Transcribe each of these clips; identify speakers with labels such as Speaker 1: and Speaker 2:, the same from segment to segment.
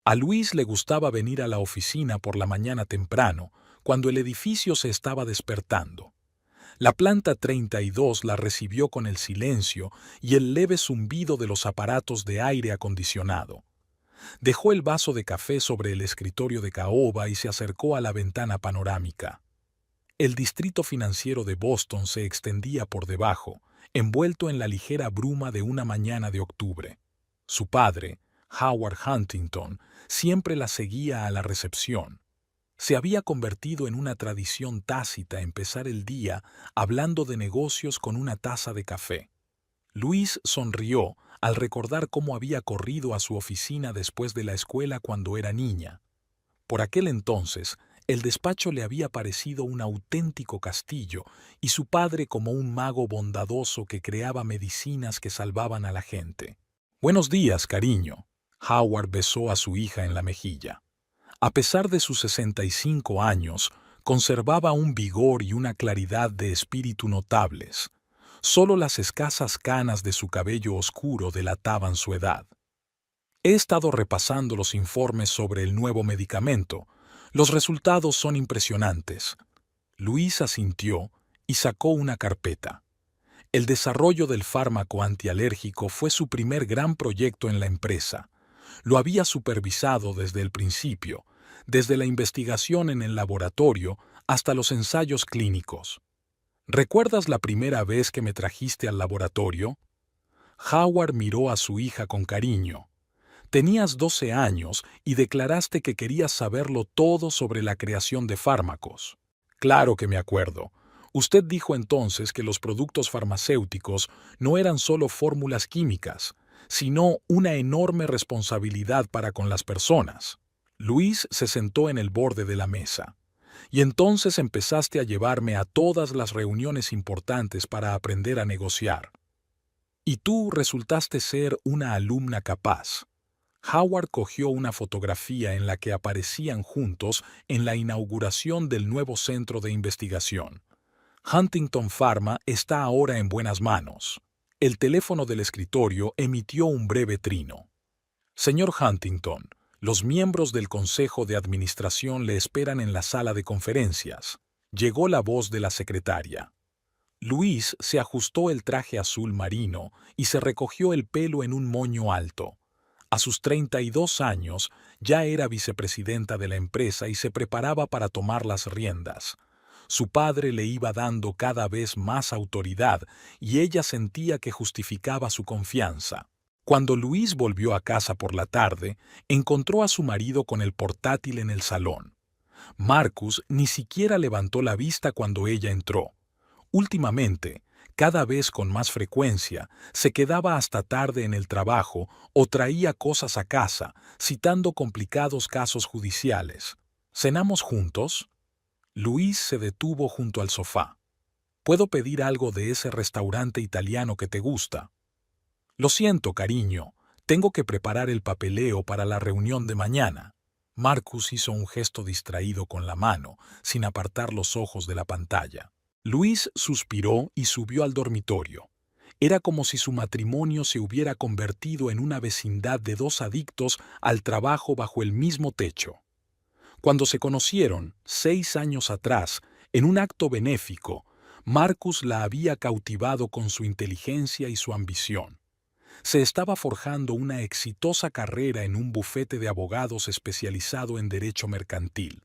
Speaker 1: A Luis le gustaba venir a la oficina por la mañana temprano, cuando el edificio se estaba despertando. La planta 32 la recibió con el silencio y el leve zumbido de los aparatos de aire acondicionado. Dejó el vaso de café sobre el escritorio de caoba y se acercó a la ventana panorámica. El distrito financiero de Boston se extendía por debajo, envuelto en la ligera bruma de una mañana de octubre. Su padre, Howard Huntington, siempre la seguía a la recepción. Se había convertido en una tradición tácita empezar el día hablando de negocios con una taza de café. Luis sonrió al recordar cómo había corrido a su oficina después de la escuela cuando era niña. Por aquel entonces, el despacho le había parecido un auténtico castillo y su padre como un mago bondadoso que creaba medicinas que salvaban a la gente. «Buenos días, cariño». Howard besó a su hija en la mejilla. A pesar de sus 65 años, conservaba un vigor y una claridad de espíritu notables. Solo las escasas canas de su cabello oscuro delataban su edad. He estado repasando los informes sobre el nuevo medicamento. Los resultados son impresionantes. Luis asintió y sacó una carpeta. El desarrollo del fármaco antialérgico fue su primer gran proyecto en la empresa. Lo había supervisado desde el principio, desde la investigación en el laboratorio hasta los ensayos clínicos. ¿Recuerdas la primera vez que me trajiste al laboratorio? Howard miró a su hija con cariño. Tenías 12 años y declaraste que querías saberlo todo sobre la creación de fármacos. Claro que me acuerdo. Usted dijo entonces que los productos farmacéuticos no eran solo fórmulas químicas, sino una enorme responsabilidad para con las personas. Luis se sentó en el borde de la mesa. Y entonces empezaste a llevarme a todas las reuniones importantes para aprender a negociar. Y tú resultaste ser una alumna capaz. Howard cogió una fotografía en la que aparecían juntos en la inauguración del nuevo centro de investigación. Huntington Pharma está ahora en buenas manos. El teléfono del escritorio emitió un breve trino. Señor Huntington, los miembros del Consejo de Administración le esperan en la sala de conferencias. Llegó la voz de la secretaria. Luis se ajustó el traje azul marino y se recogió el pelo en un moño alto. A sus 32 años ya era vicepresidenta de la empresa y se preparaba para tomar las riendas. Su padre le iba dando cada vez más autoridad y ella sentía que justificaba su confianza. Cuando Luis volvió a casa por la tarde, encontró a su marido con el portátil en el salón. Marcus ni siquiera levantó la vista cuando ella entró. Últimamente, cada vez con más frecuencia, se quedaba hasta tarde en el trabajo o traía cosas a casa, citando complicados casos judiciales. ¿Cenamos juntos? Luis se detuvo junto al sofá. ¿Puedo pedir algo de ese restaurante italiano que te gusta? Lo siento, cariño. Tengo que preparar el papeleo para la reunión de mañana. Marcus hizo un gesto distraído con la mano, sin apartar los ojos de la pantalla. Luis suspiró y subió al dormitorio. Era como si su matrimonio se hubiera convertido en una vecindad de dos adictos al trabajo bajo el mismo techo. Cuando se conocieron, 6 años atrás, en un acto benéfico, Marcus la había cautivado con su inteligencia y su ambición. Se estaba forjando una exitosa carrera en un bufete de abogados especializado en derecho mercantil.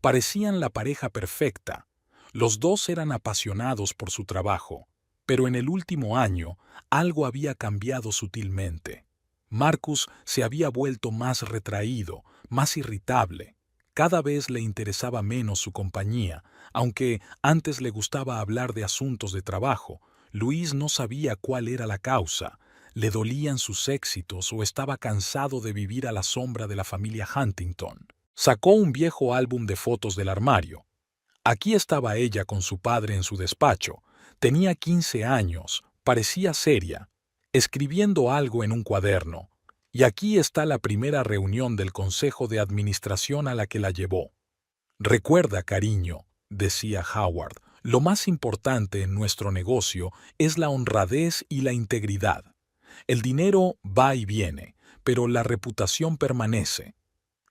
Speaker 1: Parecían la pareja perfecta. Los dos eran apasionados por su trabajo, pero en el último año algo había cambiado sutilmente. Marcus se había vuelto más retraído, más irritable. Cada vez le interesaba menos su compañía, aunque antes le gustaba hablar de asuntos de trabajo. Luis no sabía cuál era la causa. Le dolían sus éxitos o estaba cansado de vivir a la sombra de la familia Huntington. Sacó un viejo álbum de fotos del armario. Aquí estaba ella con su padre en su despacho. Tenía 15 años, parecía seria, escribiendo algo en un cuaderno. Y aquí está la primera reunión del Consejo de Administración a la que la llevó. Recuerda, cariño, decía Howard, lo más importante en nuestro negocio es la honradez y la integridad. El dinero va y viene, pero la reputación permanece.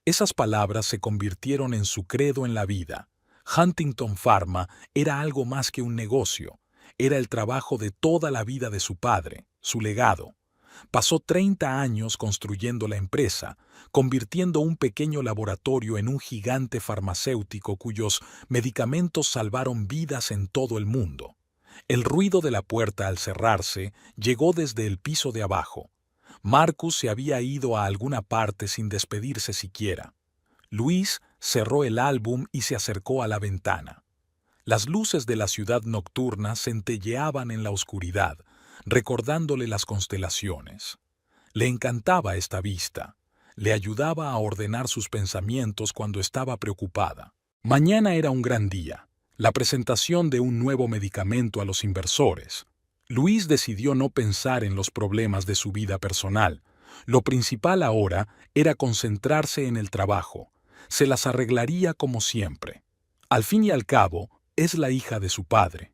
Speaker 1: Esas palabras se convirtieron en su credo en la vida. Huntington Pharma era algo más que un negocio. Era el trabajo de toda la vida de su padre, su legado. Pasó 30 años construyendo la empresa, convirtiendo un pequeño laboratorio en un gigante farmacéutico cuyos medicamentos salvaron vidas en todo el mundo. El ruido de la puerta al cerrarse llegó desde el piso de abajo. Marcus se había ido a alguna parte sin despedirse siquiera. Luis cerró el álbum y se acercó a la ventana. Las luces de la ciudad nocturna centelleaban en la oscuridad, recordándole las constelaciones. Le encantaba esta vista. Le ayudaba a ordenar sus pensamientos cuando estaba preocupada. Mañana era un gran día, la presentación de un nuevo medicamento a los inversores. Luis decidió no pensar en los problemas de su vida personal. Lo principal ahora era concentrarse en el trabajo. Se las arreglaría como siempre. Al fin y al cabo, es la hija de su padre.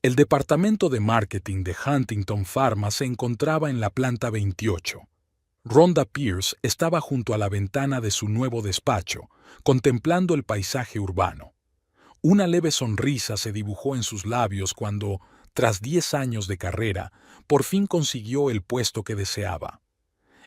Speaker 1: El departamento de marketing de Huntington Pharma se encontraba en la planta 28. Rhonda Pierce estaba junto a la ventana de su nuevo despacho, contemplando el paisaje urbano. Una leve sonrisa se dibujó en sus labios cuando, tras 10 años de carrera, por fin consiguió el puesto que deseaba.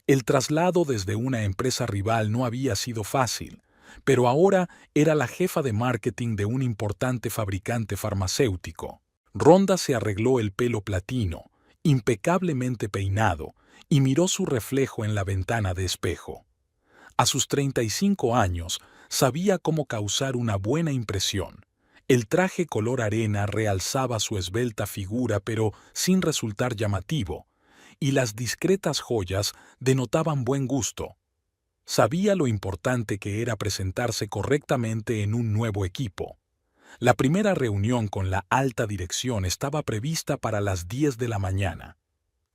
Speaker 1: El traslado desde una empresa rival no había sido fácil, pero ahora era la jefa de marketing de un importante fabricante farmacéutico. Rhonda se arregló el pelo platino, impecablemente peinado, y miró su reflejo en la ventana de espejo. A sus 35 años, sabía cómo causar una buena impresión. El traje color arena realzaba su esbelta figura, pero sin resultar llamativo, y las discretas joyas denotaban buen gusto. Sabía lo importante que era presentarse correctamente en un nuevo equipo. La primera reunión con la alta dirección estaba prevista para las 10 de la mañana.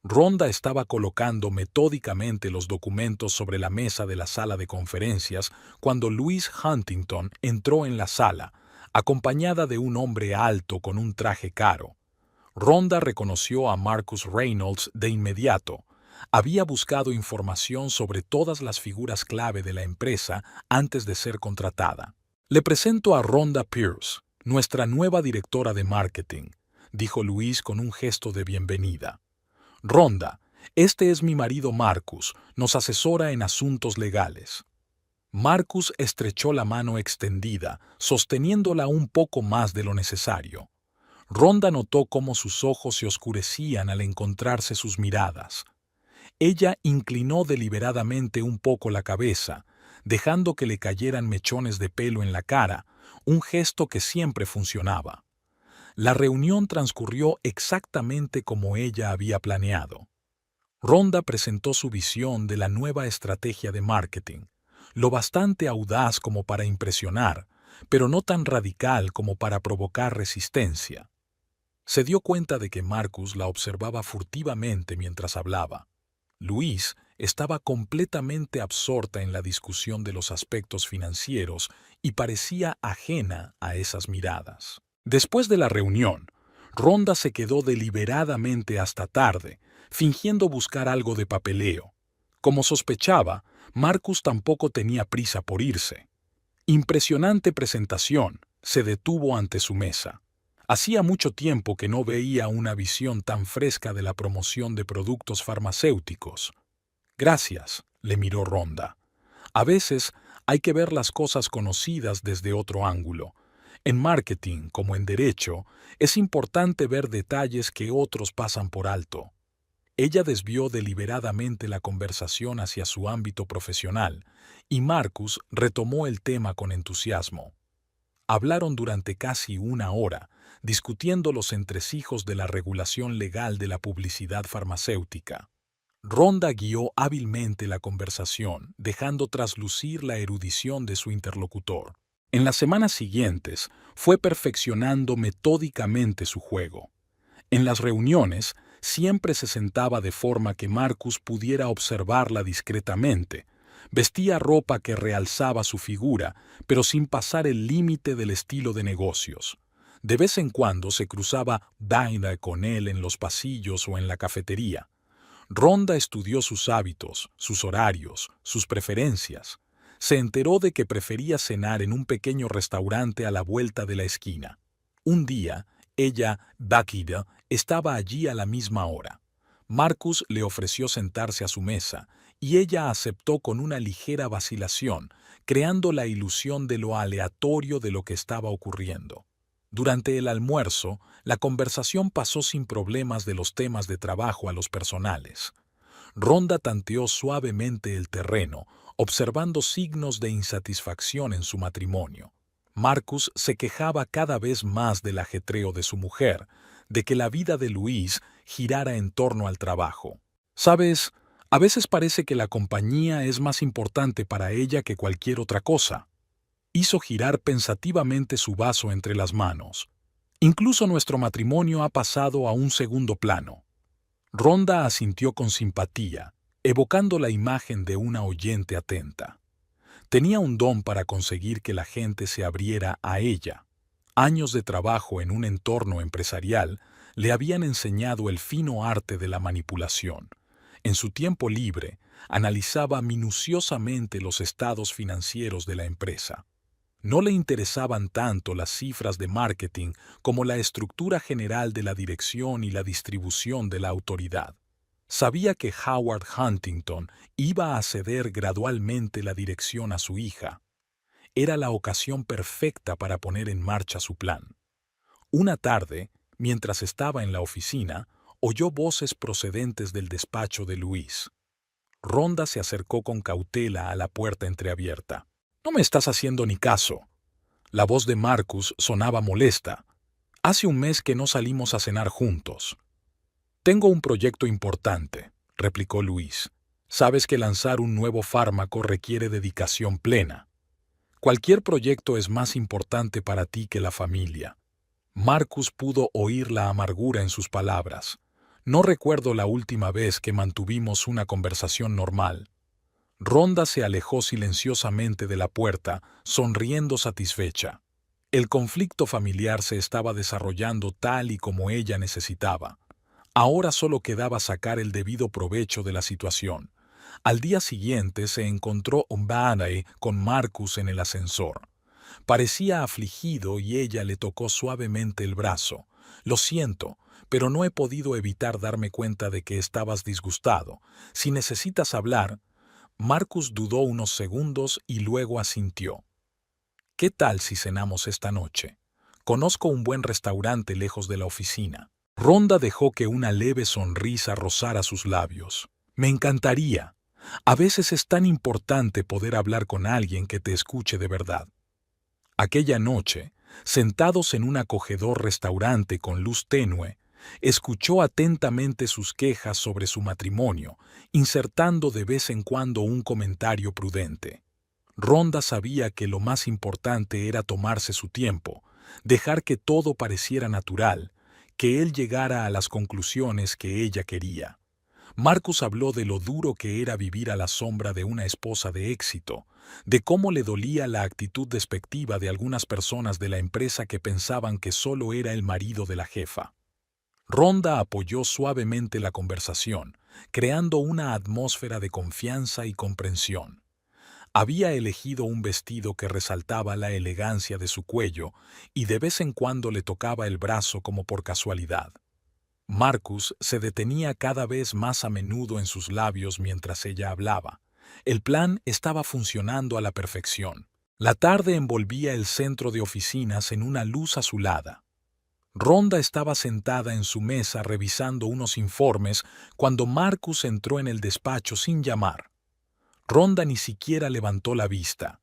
Speaker 1: Rhonda estaba colocando metódicamente los documentos sobre la mesa de la sala de conferencias cuando Louise Huntington entró en la sala, acompañada de un hombre alto con un traje caro. Rhonda reconoció a Marcus Reynolds de inmediato. Había buscado información sobre todas las figuras clave de la empresa antes de ser contratada. «Le presento a Rhonda Pierce, nuestra nueva directora de marketing», dijo Luis con un gesto de bienvenida. «Rhonda, este es mi marido Marcus, nos asesora en asuntos legales». Marcus estrechó la mano extendida, sosteniéndola un poco más de lo necesario. Rhonda notó cómo sus ojos se oscurecían al encontrarse sus miradas. Ella inclinó deliberadamente un poco la cabeza, dejando que le cayeran mechones de pelo en la cara, un gesto que siempre funcionaba. La reunión transcurrió exactamente como ella había planeado. Rhonda presentó su visión de la nueva estrategia de marketing, lo bastante audaz como para impresionar, pero no tan radical como para provocar resistencia. Se dio cuenta de que Marcus la observaba furtivamente mientras hablaba. Louise estaba completamente absorta en la discusión de los aspectos financieros y parecía ajena a esas miradas. Después de la reunión, Rhonda se quedó deliberadamente hasta tarde, fingiendo buscar algo de papeleo. Como sospechaba, Marcus tampoco tenía prisa por irse. Impresionante presentación, se detuvo ante su mesa. Hacía mucho tiempo que no veía una visión tan fresca de la promoción de productos farmacéuticos. «Gracias», le miró Rhonda. «A veces hay que ver las cosas conocidas desde otro ángulo. En marketing, como en derecho, es importante ver detalles que otros pasan por alto». Ella desvió deliberadamente la conversación hacia su ámbito profesional, y Marcus retomó el tema con entusiasmo. Hablaron durante casi una hora, discutiendo los entresijos de la regulación legal de la publicidad farmacéutica. Rhonda guió hábilmente la conversación, dejando traslucir la erudición de su interlocutor. En las semanas siguientes, fue perfeccionando metódicamente su juego. En las reuniones, siempre se sentaba de forma que Marcus pudiera observarla discretamente. Vestía ropa que realzaba su figura, pero sin pasar el límite del estilo de negocios. De vez en cuando se cruzaba Dinah con él en los pasillos o en la cafetería. Rhonda estudió sus hábitos, sus horarios, sus preferencias. se enteró de que prefería cenar en un pequeño restaurante a la vuelta de la esquina. Un día, ella, Bakida, estaba allí a la misma hora. Marcus le ofreció sentarse a su mesa, y ella aceptó con una ligera vacilación, creando la ilusión de lo aleatorio de lo que estaba ocurriendo. Durante el almuerzo, la conversación pasó sin problemas de los temas de trabajo a los personales. Rhonda tanteó suavemente el terreno, observando signos de insatisfacción en su matrimonio. Marcus se quejaba cada vez más del ajetreo de su mujer, de que la vida de Luis girara en torno al trabajo. «Sabes, a veces parece que la compañía es más importante para ella que cualquier otra cosa». Hizo girar pensativamente su vaso entre las manos. «Incluso nuestro matrimonio ha pasado a un segundo plano». Rhonda asintió con simpatía, evocando la imagen de una oyente atenta. Tenía un don para conseguir que la gente se abriera a ella. Años de trabajo en un entorno empresarial le habían enseñado el fino arte de la manipulación. En su tiempo libre, analizaba minuciosamente los estados financieros de la empresa. No le interesaban tanto las cifras de marketing como la estructura general de la dirección y la distribución de la autoridad. Sabía que Howard Huntington iba a ceder gradualmente la dirección a su hija. Era la ocasión perfecta para poner en marcha su plan. Una tarde, mientras estaba en la oficina, oyó voces procedentes del despacho de Luis. Rhonda se acercó con cautela a la puerta entreabierta. «No me estás haciendo ni caso». La voz de Marcus sonaba molesta. «Hace un mes que no salimos a cenar juntos». «Tengo un proyecto importante», replicó Luis. «Sabes que lanzar un nuevo fármaco requiere dedicación plena. Cualquier proyecto es más importante para ti que la familia». Marcus pudo oír la amargura en sus palabras. «No recuerdo la última vez que mantuvimos una conversación normal». Rhonda se alejó silenciosamente de la puerta, sonriendo satisfecha. El conflicto familiar se estaba desarrollando tal y como ella necesitaba. Ahora solo quedaba sacar el debido provecho de la situación. Al día siguiente se encontró O'Malley con Marcus en el ascensor. Parecía afligido y ella le tocó suavemente el brazo. «Lo siento, pero no he podido evitar darme cuenta de que estabas disgustado. Si necesitas hablar...» Marcus dudó unos segundos y luego asintió. «¿Qué tal si cenamos esta noche? Conozco un buen restaurante lejos de la oficina». Rhonda dejó que una leve sonrisa rozara sus labios. «Me encantaría. A veces es tan importante poder hablar con alguien que te escuche de verdad». Aquella noche, sentados en un acogedor restaurante con luz tenue, escuchó atentamente sus quejas sobre su matrimonio, insertando de vez en cuando un comentario prudente. Rhonda sabía que lo más importante era tomarse su tiempo, dejar que todo pareciera natural, que él llegara a las conclusiones que ella quería. Marcus habló de lo duro que era vivir a la sombra de una esposa de éxito, de cómo le dolía la actitud despectiva de algunas personas de la empresa que pensaban que solo era el marido de la jefa. Rhonda apoyó suavemente la conversación, creando una atmósfera de confianza y comprensión. Había elegido un vestido que resaltaba la elegancia de su cuello y de vez en cuando le tocaba el brazo como por casualidad. Marcus se detenía cada vez más a menudo en sus labios mientras ella hablaba. El plan estaba funcionando a la perfección. La tarde envolvía el centro de oficinas en una luz azulada. Rhonda estaba sentada en su mesa revisando unos informes cuando Marcus entró en el despacho sin llamar. Rhonda ni siquiera levantó la vista.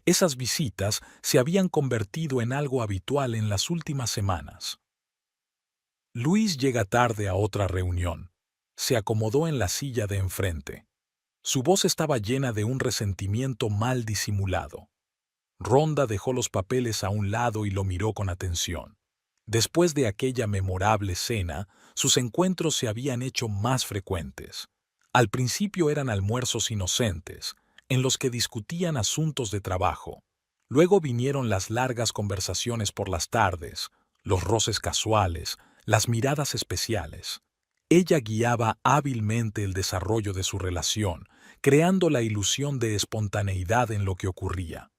Speaker 1: Esas visitas se habían convertido en algo habitual en las últimas semanas. Luis llega tarde a otra reunión. Se acomodó en la silla de enfrente. Su voz estaba llena de un resentimiento mal disimulado. Rhonda dejó los papeles a un lado y lo miró con atención. Después de aquella memorable cena, sus encuentros se habían hecho más frecuentes. Al principio eran almuerzos inocentes, en los que discutían asuntos de trabajo. Luego vinieron las largas conversaciones por las tardes, los roces casuales, las miradas especiales. Ella guiaba hábilmente el desarrollo de su relación, creando la ilusión de espontaneidad en lo que ocurría.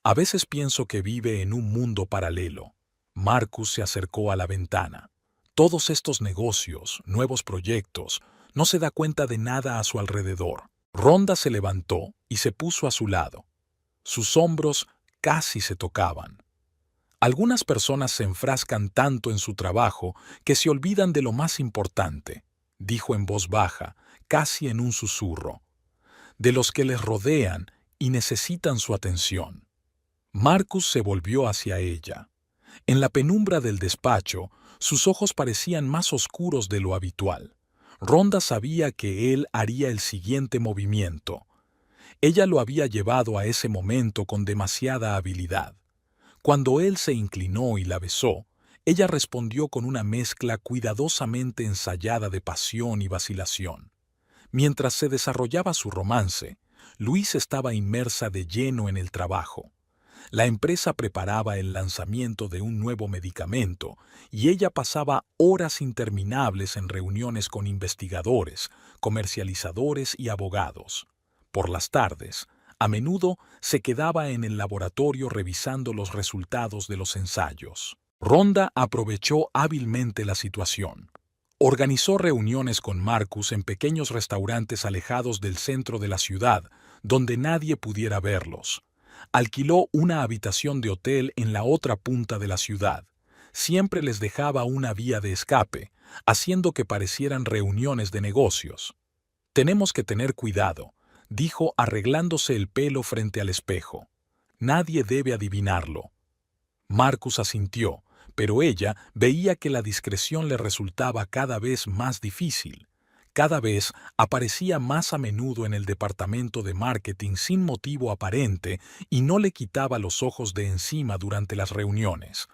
Speaker 1: A veces pienso que vive en un mundo paralelo. Marcus se acercó a la ventana. Todos estos negocios, nuevos proyectos, no se da cuenta de nada a su alrededor. Rhonda se levantó y se puso a su lado. Sus hombros casi se tocaban. Algunas personas se enfrascan tanto en su trabajo que se olvidan de lo más importante, dijo en voz baja, casi en un susurro, de los que les rodean y necesitan su atención. Marcus se volvió hacia ella. En la penumbra del despacho, sus ojos parecían más oscuros de lo habitual. Rhonda sabía que él haría el siguiente movimiento. Ella lo había llevado a ese momento con demasiada habilidad. Cuando él se inclinó y la besó, ella respondió con una mezcla cuidadosamente ensayada de pasión y vacilación. Mientras se desarrollaba su romance, Louise estaba inmersa de lleno en el trabajo. La empresa preparaba el lanzamiento de un nuevo medicamento y ella pasaba horas interminables en reuniones con investigadores, comercializadores y abogados. Por las tardes, a menudo se quedaba en el laboratorio revisando los resultados de los ensayos. Rhonda aprovechó hábilmente la situación. Organizó reuniones con Marcus en pequeños restaurantes alejados del centro de la ciudad, donde nadie pudiera verlos. Alquiló una habitación de hotel en la otra punta de la ciudad. Siempre les dejaba una vía de escape, haciendo que parecieran reuniones de negocios. «Tenemos que tener cuidado», dijo arreglándose el pelo frente al espejo. «Nadie debe adivinarlo». Marcus asintió, pero ella veía que la discreción le resultaba cada vez más difícil. Cada vez aparecía más a menudo en el departamento de marketing sin motivo aparente y no le quitaba los ojos de encima durante las reuniones.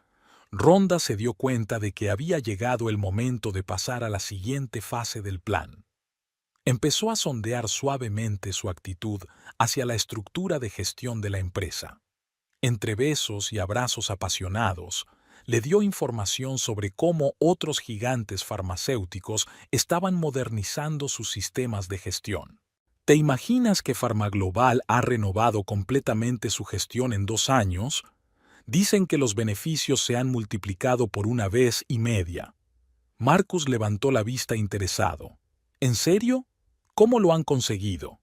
Speaker 1: Rhonda se dio cuenta de que había llegado el momento de pasar a la siguiente fase del plan. Empezó a sondear suavemente su actitud hacia la estructura de gestión de la empresa. Entre besos y abrazos apasionados, le dio información sobre cómo otros gigantes farmacéuticos estaban modernizando sus sistemas de gestión. ¿Te imaginas que Pharmaglobal ha renovado completamente su gestión en 2 años? Dicen que los beneficios se han multiplicado por 1,5 veces. Marcus levantó la vista interesado. ¿En serio? ¿Cómo lo han conseguido?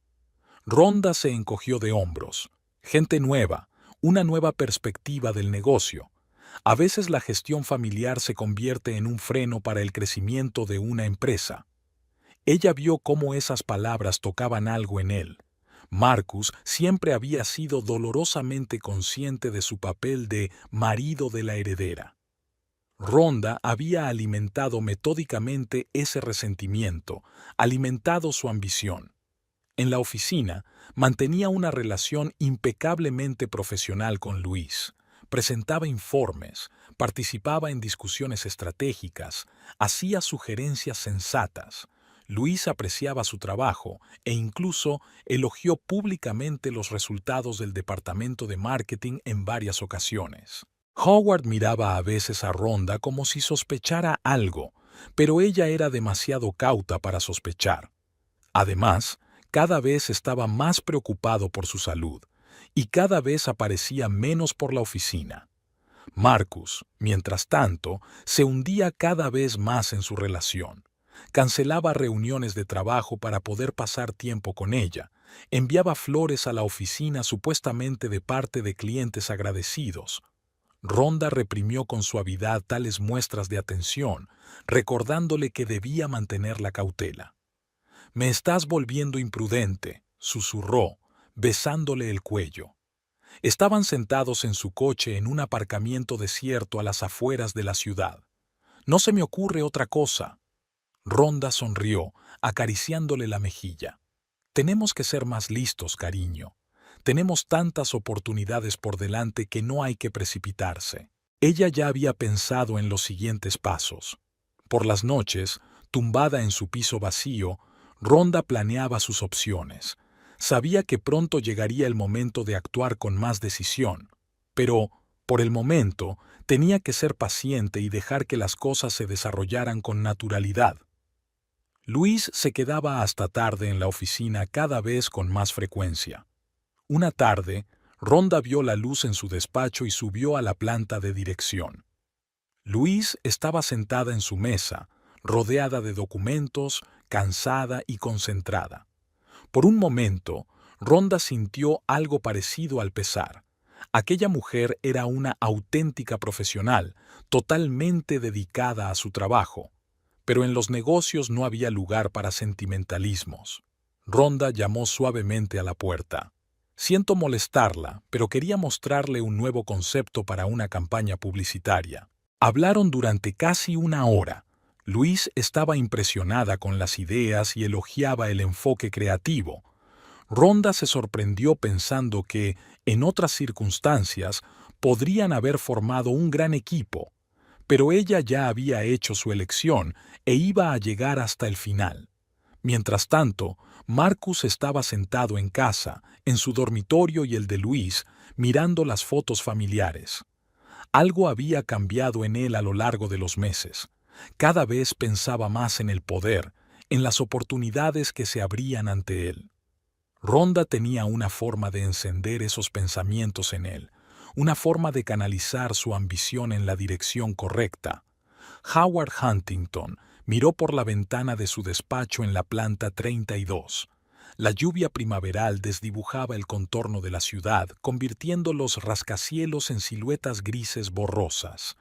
Speaker 1: Rhonda se encogió de hombros. Gente nueva, una nueva perspectiva del negocio. A veces la gestión familiar se convierte en un freno para el crecimiento de una empresa. Ella vio cómo esas palabras tocaban algo en él. Marcus siempre había sido dolorosamente consciente de su papel de marido de la heredera. Rhonda había alimentado metódicamente ese resentimiento, alimentado su ambición. En la oficina, mantenía una relación impecablemente profesional con Luis. Presentaba informes, participaba en discusiones estratégicas, hacía sugerencias sensatas. Luis apreciaba su trabajo e incluso elogió públicamente los resultados del departamento de marketing en varias ocasiones. Howard miraba a veces a Rhonda como si sospechara algo, pero ella era demasiado cauta para sospechar. Además, cada vez estaba más preocupado por su salud, y cada vez aparecía menos por la oficina. Marcus, mientras tanto, se hundía cada vez más en su relación. Cancelaba reuniones de trabajo para poder pasar tiempo con ella, enviaba flores a la oficina supuestamente de parte de clientes agradecidos. Rhonda reprimió con suavidad tales muestras de atención, recordándole que debía mantener la cautela. «Me estás volviendo imprudente», susurró, besándole el cuello. Estaban sentados en su coche en un aparcamiento desierto a las afueras de la ciudad. «No se me ocurre otra cosa». Rhonda sonrió, acariciándole la mejilla. «Tenemos que ser más listos, cariño. Tenemos tantas oportunidades por delante que no hay que precipitarse». Ella ya había pensado en los siguientes pasos. Por las noches, tumbada en su piso vacío, Rhonda planeaba sus opciones. Sabía que pronto llegaría el momento de actuar con más decisión, pero, por el momento, tenía que ser paciente y dejar que las cosas se desarrollaran con naturalidad. Luis se quedaba hasta tarde en la oficina cada vez con más frecuencia. Una tarde, Rhonda vio la luz en su despacho y subió a la planta de dirección. Luis estaba sentada en su mesa, rodeada de documentos, cansada y concentrada. Por un momento, Rhonda sintió algo parecido al pesar. Aquella mujer era una auténtica profesional, totalmente dedicada a su trabajo. Pero en los negocios no había lugar para sentimentalismos. Rhonda llamó suavemente a la puerta. Siento molestarla, pero quería mostrarle un nuevo concepto para una campaña publicitaria. Hablaron durante casi una hora. Luis estaba impresionada con las ideas y elogiaba el enfoque creativo. Rhonda se sorprendió pensando que, en otras circunstancias, podrían haber formado un gran equipo, pero ella ya había hecho su elección e iba a llegar hasta el final. Mientras tanto, Marcus estaba sentado en casa, en su dormitorio y el de Luis, mirando las fotos familiares. Algo había cambiado en él a lo largo de los meses. Cada vez pensaba más en el poder, en las oportunidades que se abrían ante él. Rhonda tenía una forma de encender esos pensamientos en él, una forma de canalizar su ambición en la dirección correcta. Howard Huntington miró por la ventana de su despacho en la planta 32. La lluvia primaveral desdibujaba el contorno de la ciudad, convirtiendo los rascacielos en siluetas grises borrosas.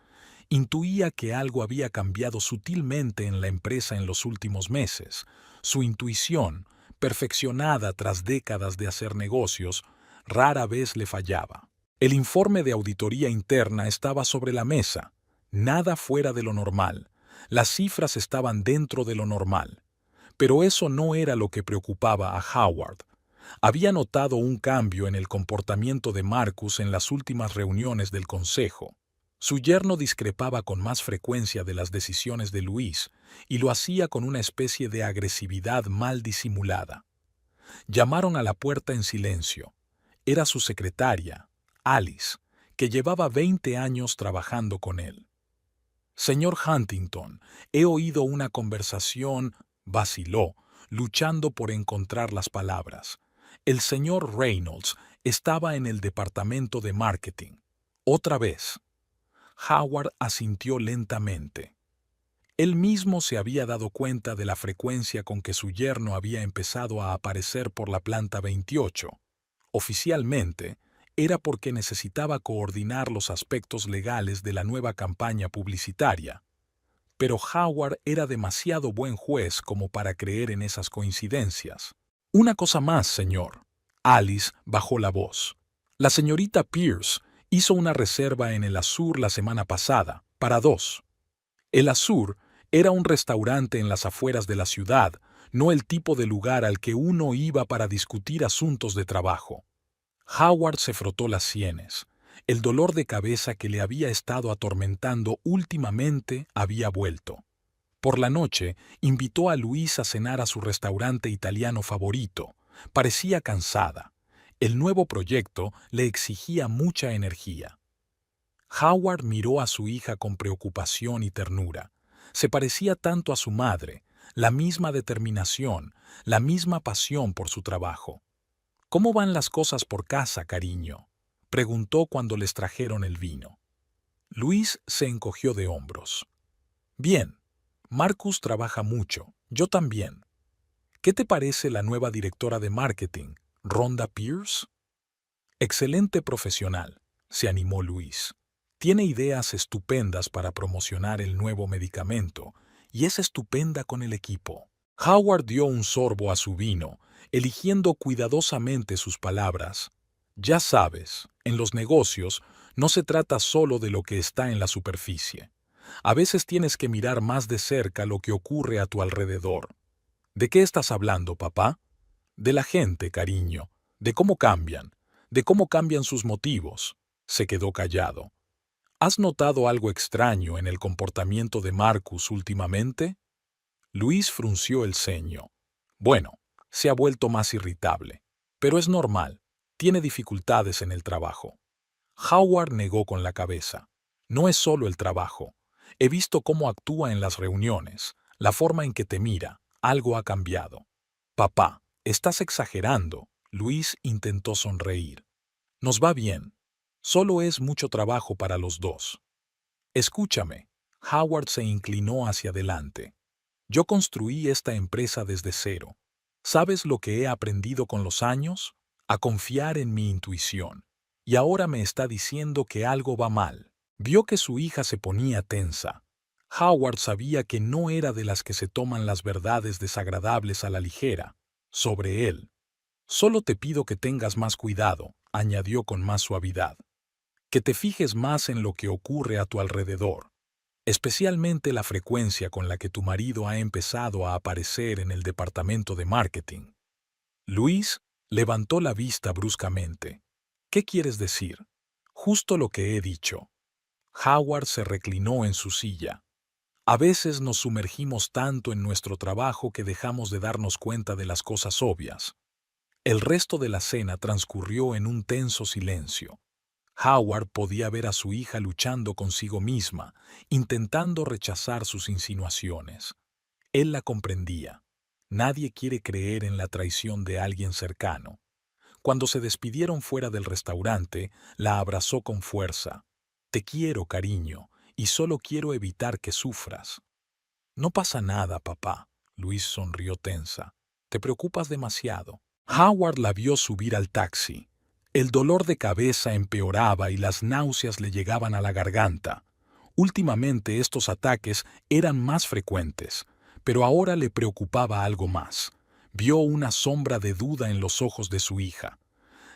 Speaker 1: Intuía que algo había cambiado sutilmente en la empresa en los últimos meses. Su intuición, perfeccionada tras décadas de hacer negocios, rara vez le fallaba. El informe de auditoría interna estaba sobre la mesa. Nada fuera de lo normal. Las cifras estaban dentro de lo normal. Pero eso no era lo que preocupaba a Howard. Había notado un cambio en el comportamiento de Marcus en las últimas reuniones del consejo. Su yerno discrepaba con más frecuencia de las decisiones de Luis y lo hacía con una especie de agresividad mal disimulada. Llamaron a la puerta en silencio. Era su secretaria, Alice, que llevaba 20 años trabajando con él. Señor Huntington, he oído una conversación, vaciló, luchando por encontrar las palabras. El señor Reynolds estaba en el departamento de marketing. Otra vez. Howard asintió lentamente. Él mismo se había dado cuenta de la frecuencia con que su yerno había empezado a aparecer por la planta 28. Oficialmente, era porque necesitaba coordinar los aspectos legales de la nueva campaña publicitaria. Pero Howard era demasiado buen juez como para creer en esas coincidencias. Una cosa más, señor. Alice bajó la voz. La señorita Pierce hizo una reserva en el Azur la semana pasada, para 2. El Azur era un restaurante en las afueras de la ciudad, no el tipo de lugar al que uno iba para discutir asuntos de trabajo. Howard se frotó las sienes. El dolor de cabeza que le había estado atormentando últimamente había vuelto. Por la noche, invitó a Luis a cenar a su restaurante italiano favorito. Parecía cansada. El nuevo proyecto le exigía mucha energía. Howard miró a su hija con preocupación y ternura. Se parecía tanto a su madre, la misma determinación, la misma pasión por su trabajo. «¿Cómo van las cosas por casa, cariño?», preguntó cuando les trajeron el vino. Luis se encogió de hombros. «Bien, Marcus trabaja mucho, yo también. ¿Qué te parece la nueva directora de marketing, Rhonda Pierce?» «Excelente profesional», se animó Luis. «Tiene ideas estupendas para promocionar el nuevo medicamento y es estupenda con el equipo». Howard dio un sorbo a su vino, eligiendo cuidadosamente sus palabras. «Ya sabes, en los negocios no se trata solo de lo que está en la superficie. A veces tienes que mirar más de cerca lo que ocurre a tu alrededor». «¿De qué estás hablando, papá?» «De la gente, cariño, de cómo cambian sus motivos». Se quedó callado. «¿Has notado algo extraño en el comportamiento de Marcus últimamente?» Luis frunció el ceño. «Bueno, se ha vuelto más irritable. Pero es normal. Tiene dificultades en el trabajo». Howard negó con la cabeza. «No es solo el trabajo. He visto cómo actúa en las reuniones, la forma en que te mira. Algo ha cambiado. Papá, estás exagerando. Luis intentó sonreír. Nos va bien. Solo es mucho trabajo para los dos. Escúchame. Howard se inclinó hacia adelante. Yo construí esta empresa desde cero. ¿Sabes lo que he aprendido con los años? A confiar en mi intuición. Y ahora me está diciendo que algo va mal. Vio que su hija se ponía tensa. Howard sabía que no era de las que se toman las verdades desagradables a la ligera. Sobre él. Solo te pido que tengas más cuidado, añadió con más suavidad. Que te fijes más en lo que ocurre a tu alrededor, especialmente la frecuencia con la que tu marido ha empezado a aparecer en el departamento de marketing. Luis levantó la vista bruscamente. ¿Qué quieres decir? Justo lo que he dicho. Howard se reclinó en su silla. A veces nos sumergimos tanto en nuestro trabajo que dejamos de darnos cuenta de las cosas obvias. El resto de la cena transcurrió en un tenso silencio. Howard podía ver a su hija luchando consigo misma, intentando rechazar sus insinuaciones. Él la comprendía. Nadie quiere creer en la traición de alguien cercano. Cuando se despidieron fuera del restaurante, la abrazó con fuerza. Te quiero, cariño, y solo quiero evitar que sufras. No pasa nada, papá. Luis sonrió tensa. Te preocupas demasiado. Howard la vio subir al taxi. El dolor de cabeza empeoraba y las náuseas le llegaban a la garganta. Últimamente estos ataques eran más frecuentes, pero ahora le preocupaba algo más. Vio una sombra de duda en los ojos de su hija.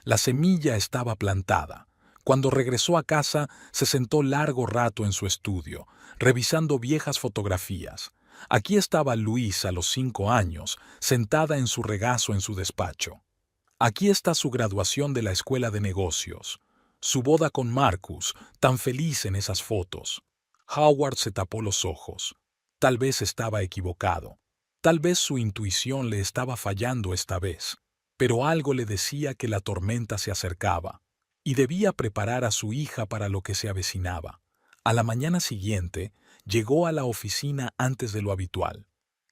Speaker 1: La semilla estaba plantada. Cuando regresó a casa, se sentó largo rato en su estudio, revisando viejas fotografías. Aquí estaba Luis a los 5 años, sentada en su regazo en su despacho. Aquí está su graduación de la escuela de negocios. Su boda con Marcus, tan feliz en esas fotos. Howard se tapó los ojos. Tal vez estaba equivocado. Tal vez su intuición le estaba fallando esta vez. Pero algo le decía que la tormenta se acercaba, y debía preparar a su hija para lo que se avecinaba. A la mañana siguiente, llegó a la oficina antes de lo habitual.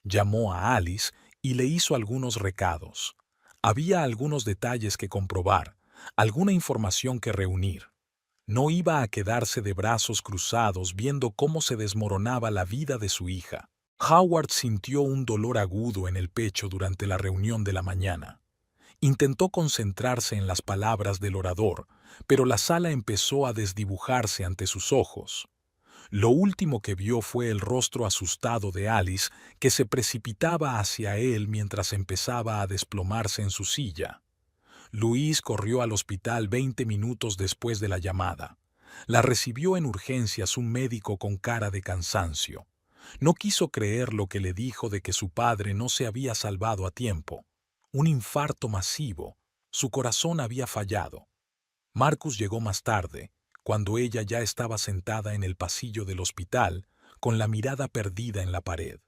Speaker 1: Llamó a Alice y le hizo algunos recados. Había algunos detalles que comprobar, alguna información que reunir. No iba a quedarse de brazos cruzados viendo cómo se desmoronaba la vida de su hija. Howard sintió un dolor agudo en el pecho durante la reunión de la mañana. Intentó concentrarse en las palabras del orador, pero la sala empezó a desdibujarse ante sus ojos. Lo último que vio fue el rostro asustado de Alice, que se precipitaba hacia él mientras empezaba a desplomarse en su silla. Luis corrió al hospital 20 minutos después de la llamada. La recibió en urgencias un médico con cara de cansancio. No quiso creer lo que le dijo de que su padre no se había salvado a tiempo. Un infarto masivo. Su corazón había fallado. Marcus llegó más tarde, cuando ella ya estaba sentada en el pasillo del hospital, con la mirada perdida en la pared.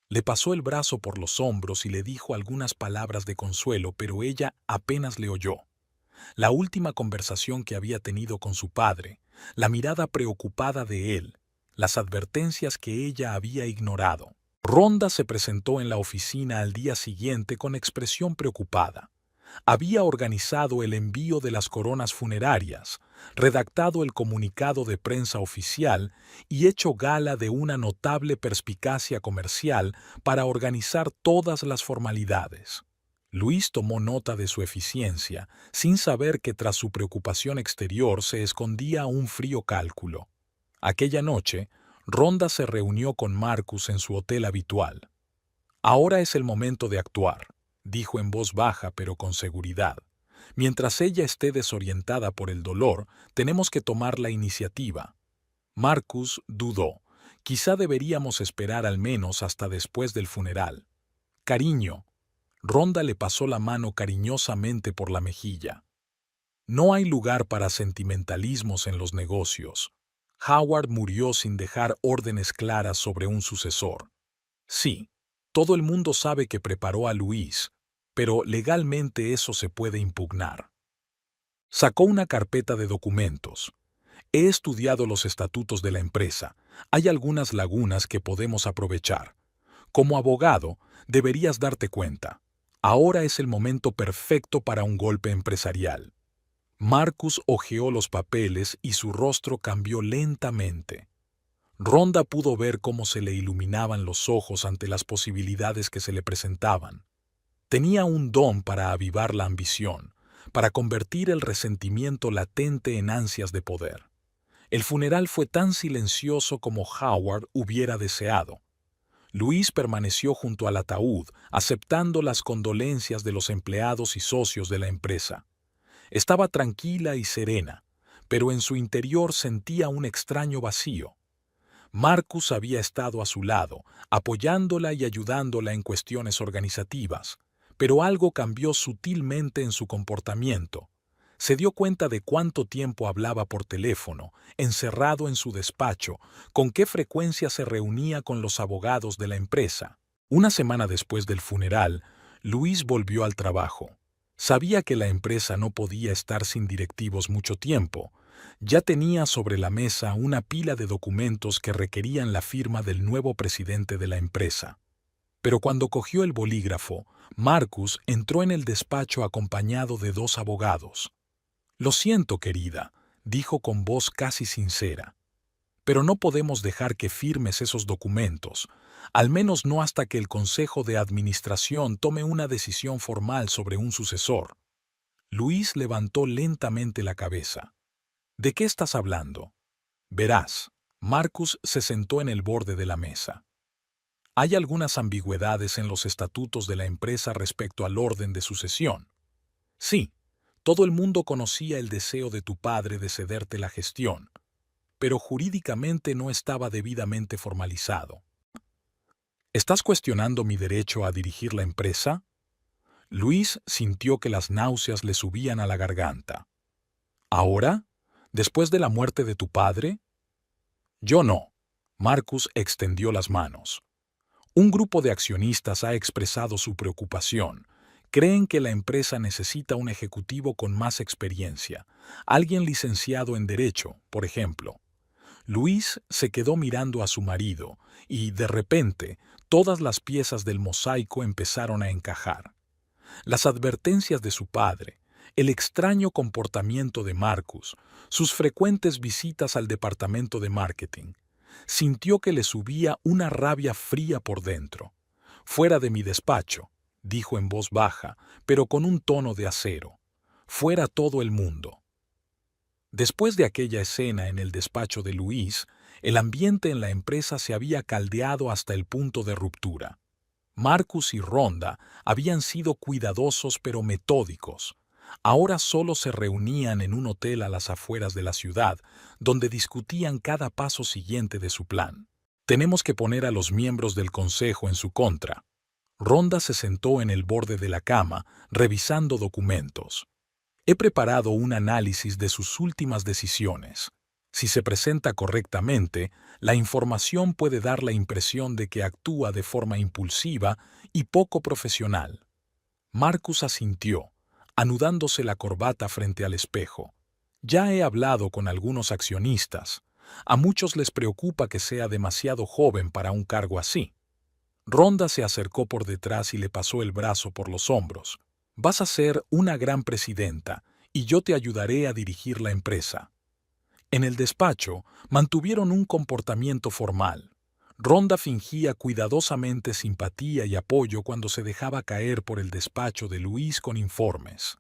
Speaker 1: Le pasó el brazo por los hombros y le dijo algunas palabras de consuelo, pero ella apenas le oyó. La última conversación que había tenido con su padre, la mirada preocupada de él, las advertencias que ella había ignorado. Rhonda se presentó en la oficina al día siguiente con expresión preocupada. Había organizado el envío de las coronas funerarias, redactado el comunicado de prensa oficial y hecho gala de una notable perspicacia comercial para organizar todas las formalidades. Luis tomó nota de su eficiencia, sin saber que tras su preocupación exterior se escondía un frío cálculo. Aquella noche, Rhonda se reunió con Marcus en su hotel habitual. Ahora es el momento de actuar, dijo en voz baja pero con seguridad. Mientras ella esté desorientada por el dolor, tenemos que tomar la iniciativa. Marcus dudó. Quizá deberíamos esperar al menos hasta después del funeral. Cariño. Rhonda le pasó la mano cariñosamente por la mejilla. No hay lugar para sentimentalismos en los negocios. Howard murió sin dejar órdenes claras sobre un sucesor. Sí, todo el mundo sabe que preparó a Luis, pero legalmente eso se puede impugnar. Sacó una carpeta de documentos. He estudiado los estatutos de la empresa. Hay algunas lagunas que podemos aprovechar. Como abogado, deberías darte cuenta. Ahora es el momento perfecto para un golpe empresarial. Marcus hojeó los papeles y su rostro cambió lentamente. Rhonda pudo ver cómo se le iluminaban los ojos ante las posibilidades que se le presentaban. Tenía un don para avivar la ambición, para convertir el resentimiento latente en ansias de poder. El funeral fue tan silencioso como Howard hubiera deseado. Luis permaneció junto al ataúd, aceptando las condolencias de los empleados y socios de la empresa. Estaba tranquila y serena, pero en su interior sentía un extraño vacío. Marcus había estado a su lado, apoyándola y ayudándola en cuestiones organizativas, pero algo cambió sutilmente en su comportamiento. Se dio cuenta de cuánto tiempo hablaba por teléfono, encerrado en su despacho, con qué frecuencia se reunía con los abogados de la empresa. Una semana después del funeral, Luis volvió al trabajo. Sabía que la empresa no podía estar sin directivos mucho tiempo. Ya tenía sobre la mesa una pila de documentos que requerían la firma del nuevo presidente de la empresa. Pero cuando cogió el bolígrafo, Marcus entró en el despacho acompañado de 2 abogados. «Lo siento, querida», dijo con voz casi sincera, «pero no podemos dejar que firmes esos documentos, al menos no hasta que el Consejo de Administración tome una decisión formal sobre un sucesor». Luis levantó lentamente la cabeza. «¿De qué estás hablando?» «Verás». Marcus se sentó en el borde de la mesa. «Hay algunas ambigüedades en los estatutos de la empresa respecto al orden de sucesión. Sí, todo el mundo conocía el deseo de tu padre de cederte la gestión, pero jurídicamente no estaba debidamente formalizado. ¿Estás cuestionando mi derecho a dirigir la empresa?» Luis sintió que las náuseas le subían a la garganta. «¿Ahora? ¿Después de la muerte de tu padre?» «Yo no». Marcus extendió las manos. «Un grupo de accionistas ha expresado su preocupación. Creen que la empresa necesita un ejecutivo con más experiencia, alguien licenciado en Derecho, por ejemplo». Luis se quedó mirando a su marido y, de repente, todas las piezas del mosaico empezaron a encajar. Las advertencias de su padre, el extraño comportamiento de Marcus, sus frecuentes visitas al departamento de marketing. Sintió que le subía una rabia fría por dentro. «Fuera de mi despacho», dijo en voz baja, pero con un tono de acero. «Fuera todo el mundo». Después de aquella escena en el despacho de Luis, el ambiente en la empresa se había caldeado hasta el punto de ruptura. Marcus y Rhonda habían sido cuidadosos pero metódicos. Ahora solo se reunían en un hotel a las afueras de la ciudad, donde discutían cada paso siguiente de su plan. «Tenemos que poner a los miembros del consejo en su contra». Rhonda se sentó en el borde de la cama, revisando documentos. «He preparado un análisis de sus últimas decisiones. Si se presenta correctamente, la información puede dar la impresión de que actúa de forma impulsiva y poco profesional». Marcus asintió, anudándose la corbata frente al espejo. «Ya he hablado con algunos accionistas. A muchos les preocupa que sea demasiado joven para un cargo así». Rhonda se acercó por detrás y le pasó el brazo por los hombros. «Vas a ser una gran presidenta y yo te ayudaré a dirigir la empresa». En el despacho mantuvieron un comportamiento formal. Rhonda fingía cuidadosamente simpatía y apoyo cuando se dejaba caer por el despacho de Luis con informes.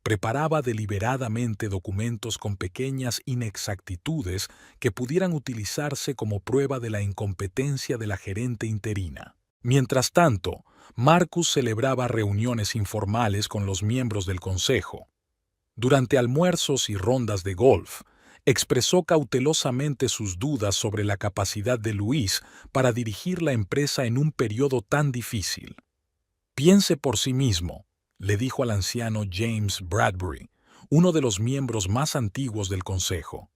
Speaker 1: Preparaba deliberadamente documentos con pequeñas inexactitudes que pudieran utilizarse como prueba de la incompetencia de la gerente interina. Mientras tanto, Marcus celebraba reuniones informales con los miembros del consejo. Durante almuerzos y rondas de golf, expresó cautelosamente sus dudas sobre la capacidad de Luis para dirigir la empresa en un periodo tan difícil. «Piense por sí mismo», le dijo al anciano James Bradbury, uno de los miembros más antiguos del consejo.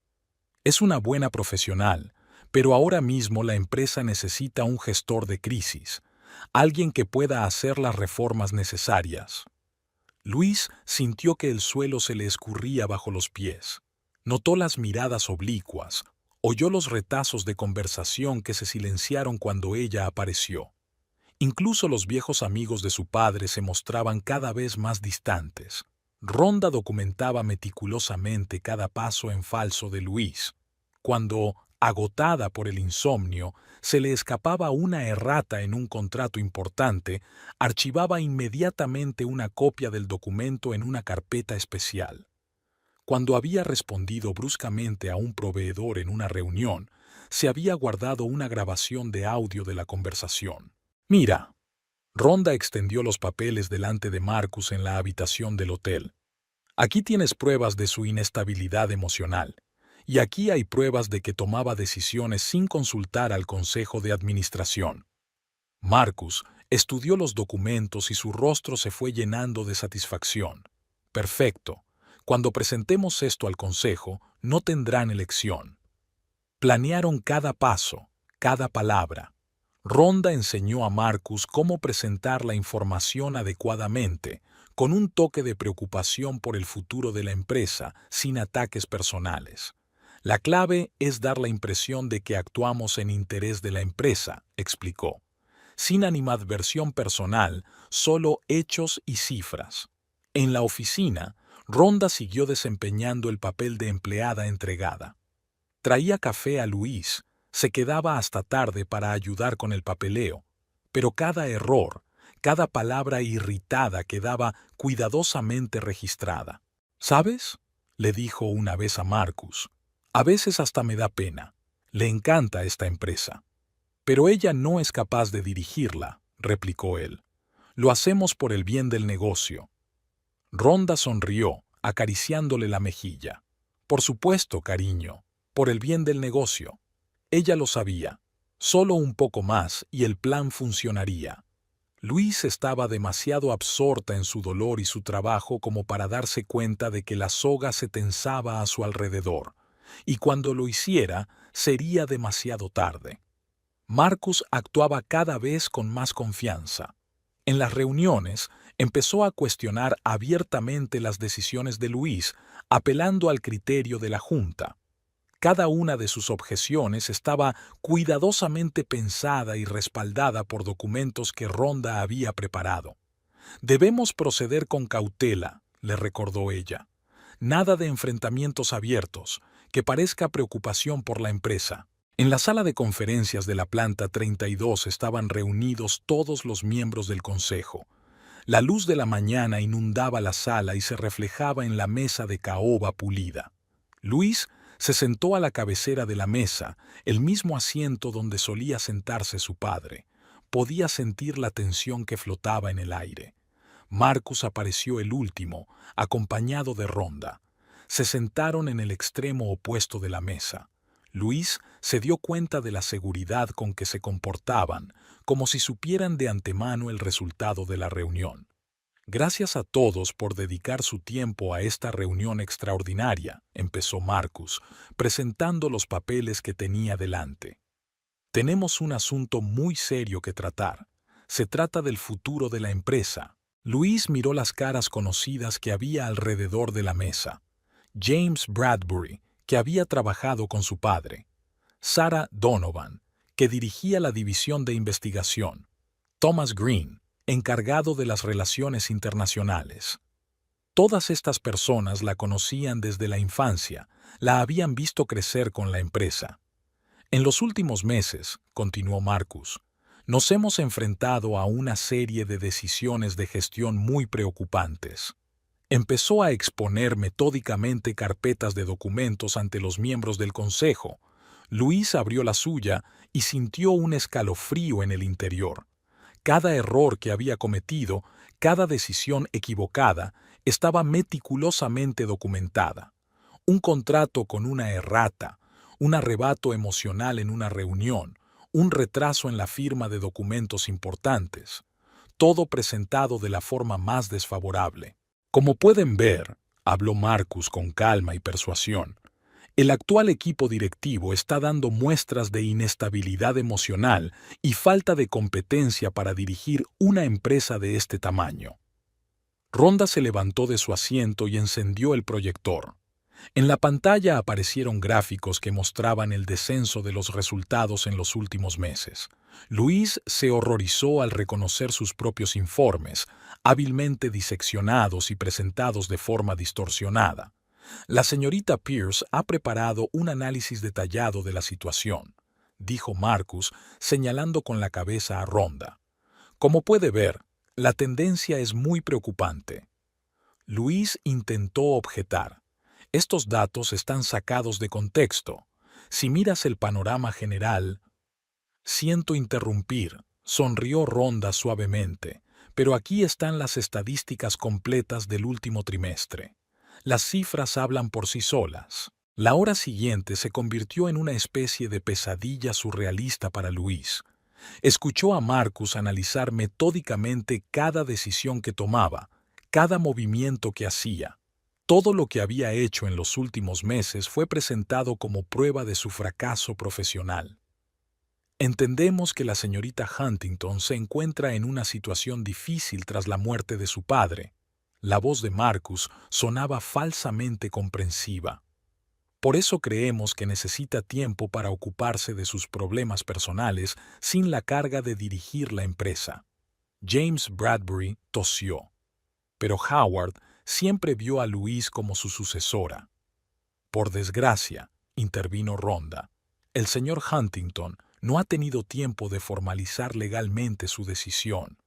Speaker 1: «Es una buena profesional, pero ahora mismo la empresa necesita un gestor de crisis, alguien que pueda hacer las reformas necesarias». Luis sintió que el suelo se le escurría bajo los pies. Notó las miradas oblicuas, oyó los retazos de conversación que se silenciaron cuando ella apareció. Incluso los viejos amigos de su padre se mostraban cada vez más distantes. Rhonda documentaba meticulosamente cada paso en falso de Luis. Cuando, agotada por el insomnio, se le escapaba una errata en un contrato importante, archivaba inmediatamente una copia del documento en una carpeta especial. Cuando había respondido bruscamente a un proveedor en una reunión, se había guardado una grabación de audio de la conversación. «Mira». Rhonda extendió los papeles delante de Marcus en la habitación del hotel. «Aquí tienes pruebas de su inestabilidad emocional. Y aquí hay pruebas de que tomaba decisiones sin consultar al Consejo de Administración». Marcus estudió los documentos y su rostro se fue llenando de satisfacción. «Perfecto. Cuando presentemos esto al Consejo, no tendrán elección». Planearon cada paso, cada palabra. Rhonda enseñó a Marcus cómo presentar la información adecuadamente, con un toque de preocupación por el futuro de la empresa, sin ataques personales. «La clave es dar la impresión de que actuamos en interés de la empresa», explicó. «Sin animadversión personal, solo hechos y cifras». En la oficina, Rhonda siguió desempeñando el papel de empleada entregada. Traía café a Luis, se quedaba hasta tarde para ayudar con el papeleo, pero cada error, cada palabra irritada quedaba cuidadosamente registrada. «¿Sabes?», le dijo una vez a Marcus. «A veces hasta me da pena. Le encanta esta empresa». «Pero ella no es capaz de dirigirla», replicó él. «Lo hacemos por el bien del negocio». Rhonda sonrió, acariciándole la mejilla. «Por supuesto, cariño, por el bien del negocio». Ella lo sabía. Solo un poco más y el plan funcionaría. Luis estaba demasiado absorta en su dolor y su trabajo como para darse cuenta de que la soga se tensaba a su alrededor, y cuando lo hiciera, sería demasiado tarde. Marcus actuaba cada vez con más confianza. En las reuniones, empezó a cuestionar abiertamente las decisiones de Luis, apelando al criterio de la Junta. Cada una de sus objeciones estaba cuidadosamente pensada y respaldada por documentos que Rhonda había preparado. «Debemos proceder con cautela», le recordó ella. «Nada de enfrentamientos abiertos, que parezca preocupación por la empresa». En la sala de conferencias de la planta 32 estaban reunidos todos los miembros del consejo. La luz de la mañana inundaba la sala y se reflejaba en la mesa de caoba pulida. Luis se sentó a la cabecera de la mesa, el mismo asiento donde solía sentarse su padre. Podía sentir la tensión que flotaba en el aire. Marcus apareció el último, acompañado de Rhonda. Se sentaron en el extremo opuesto de la mesa. Luis se dio cuenta de la seguridad con que se comportaban, como si supieran de antemano el resultado de la reunión. «Gracias a todos por dedicar su tiempo a esta reunión extraordinaria», empezó Marcus, presentando los papeles que tenía delante. «Tenemos un asunto muy serio que tratar. Se trata del futuro de la empresa». Luis miró las caras conocidas que había alrededor de la mesa. James Bradbury, que había trabajado con su padre. Sarah Donovan, que dirigía la división de investigación. Thomas Green, encargado de las relaciones internacionales. Todas estas personas la conocían desde la infancia, la habían visto crecer con la empresa. «En los últimos meses», continuó Marcus, «nos hemos enfrentado a una serie de decisiones de gestión muy preocupantes». Empezó a exponer metódicamente carpetas de documentos ante los miembros del consejo. Luis abrió la suya y sintió un escalofrío en el interior. Cada error que había cometido, cada decisión equivocada, estaba meticulosamente documentada. Un contrato con una errata, un arrebato emocional en una reunión, un retraso en la firma de documentos importantes. Todo presentado de la forma más desfavorable. «Como pueden ver», habló Marcus con calma y persuasión, «el actual equipo directivo está dando muestras de inestabilidad emocional y falta de competencia para dirigir una empresa de este tamaño». Rhonda se levantó de su asiento y encendió el proyector. En la pantalla aparecieron gráficos que mostraban el descenso de los resultados en los últimos meses. Luis se horrorizó al reconocer sus propios informes, hábilmente diseccionados y presentados de forma distorsionada. La señorita Pierce ha preparado un análisis detallado de la situación, dijo Marcus, señalando con la cabeza a Rhonda. Como puede ver, la tendencia es muy preocupante. Luis intentó objetar. Estos datos están sacados de contexto. Si miras el panorama general... Siento interrumpir, sonrió Rhonda suavemente, pero aquí están las estadísticas completas del último trimestre. Las cifras hablan por sí solas. La hora siguiente se convirtió en una especie de pesadilla surrealista para Luis. Escuchó a Marcus analizar metódicamente cada decisión que tomaba, cada movimiento que hacía. Todo lo que había hecho en los últimos meses fue presentado como prueba de su fracaso profesional. Entendemos que la señorita Huntington se encuentra en una situación difícil tras la muerte de su padre. La voz de Marcus sonaba falsamente comprensiva. Por eso creemos que necesita tiempo para ocuparse de sus problemas personales sin la carga de dirigir la empresa. James Bradbury tosió. Pero Howard siempre vio a Louise como su sucesora. Por desgracia, intervino Rhonda, el señor Huntington no ha tenido tiempo de formalizar legalmente su decisión,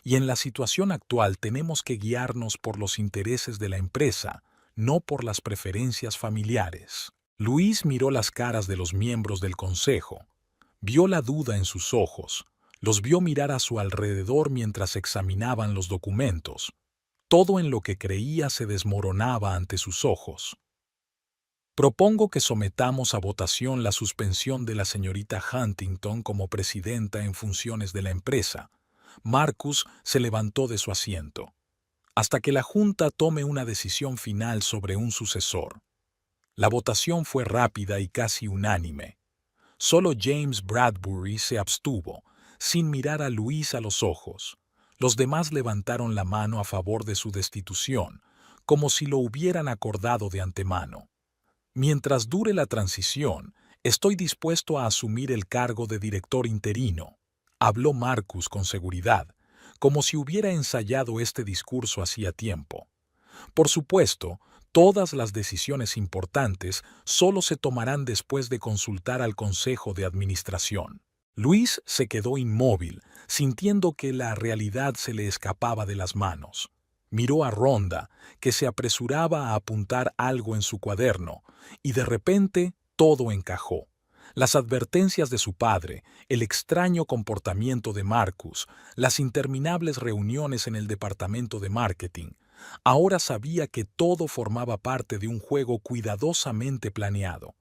Speaker 1: y en la situación actual tenemos que guiarnos por los intereses de la empresa, no por las preferencias familiares. Luis miró las caras de los miembros del consejo. Vio la duda en sus ojos. Los vio mirar a su alrededor mientras examinaban los documentos. Todo en lo que creía se desmoronaba ante sus ojos. Propongo que sometamos a votación la suspensión de la señorita Huntington como presidenta en funciones de la empresa. Marcus se levantó de su asiento. Hasta que la Junta tome una decisión final sobre un sucesor. La votación fue rápida y casi unánime. Solo James Bradbury se abstuvo, sin mirar a Luis a los ojos. Los demás levantaron la mano a favor de su destitución, como si lo hubieran acordado de antemano. Mientras dure la transición, estoy dispuesto a asumir el cargo de director interino, habló Marcus con seguridad, como si hubiera ensayado este discurso hacía tiempo. Por supuesto, todas las decisiones importantes solo se tomarán después de consultar al Consejo de Administración. Luis se quedó inmóvil, sintiendo que la realidad se le escapaba de las manos. Miró a Rhonda, que se apresuraba a apuntar algo en su cuaderno, y de repente todo encajó. Las advertencias de su padre, el extraño comportamiento de Marcus, las interminables reuniones en el departamento de marketing. Ahora sabía que todo formaba parte de un juego cuidadosamente planeado.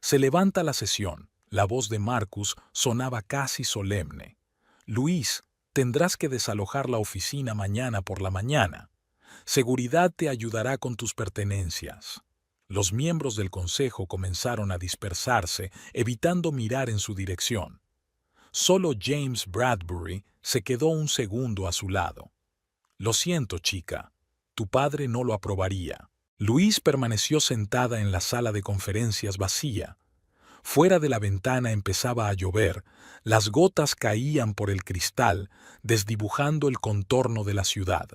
Speaker 1: Se levanta la sesión. La voz de Marcus sonaba casi solemne. Luis, tendrás que desalojar la oficina mañana por la mañana. Seguridad te ayudará con tus pertenencias. Los miembros del consejo comenzaron a dispersarse, evitando mirar en su dirección. Solo James Bradbury se quedó un segundo a su lado. Lo siento, chica. Tu padre no lo aprobaría. Luis permaneció sentada en la sala de conferencias vacía. Fuera de la ventana empezaba a llover, las gotas caían por el cristal, desdibujando el contorno de la ciudad.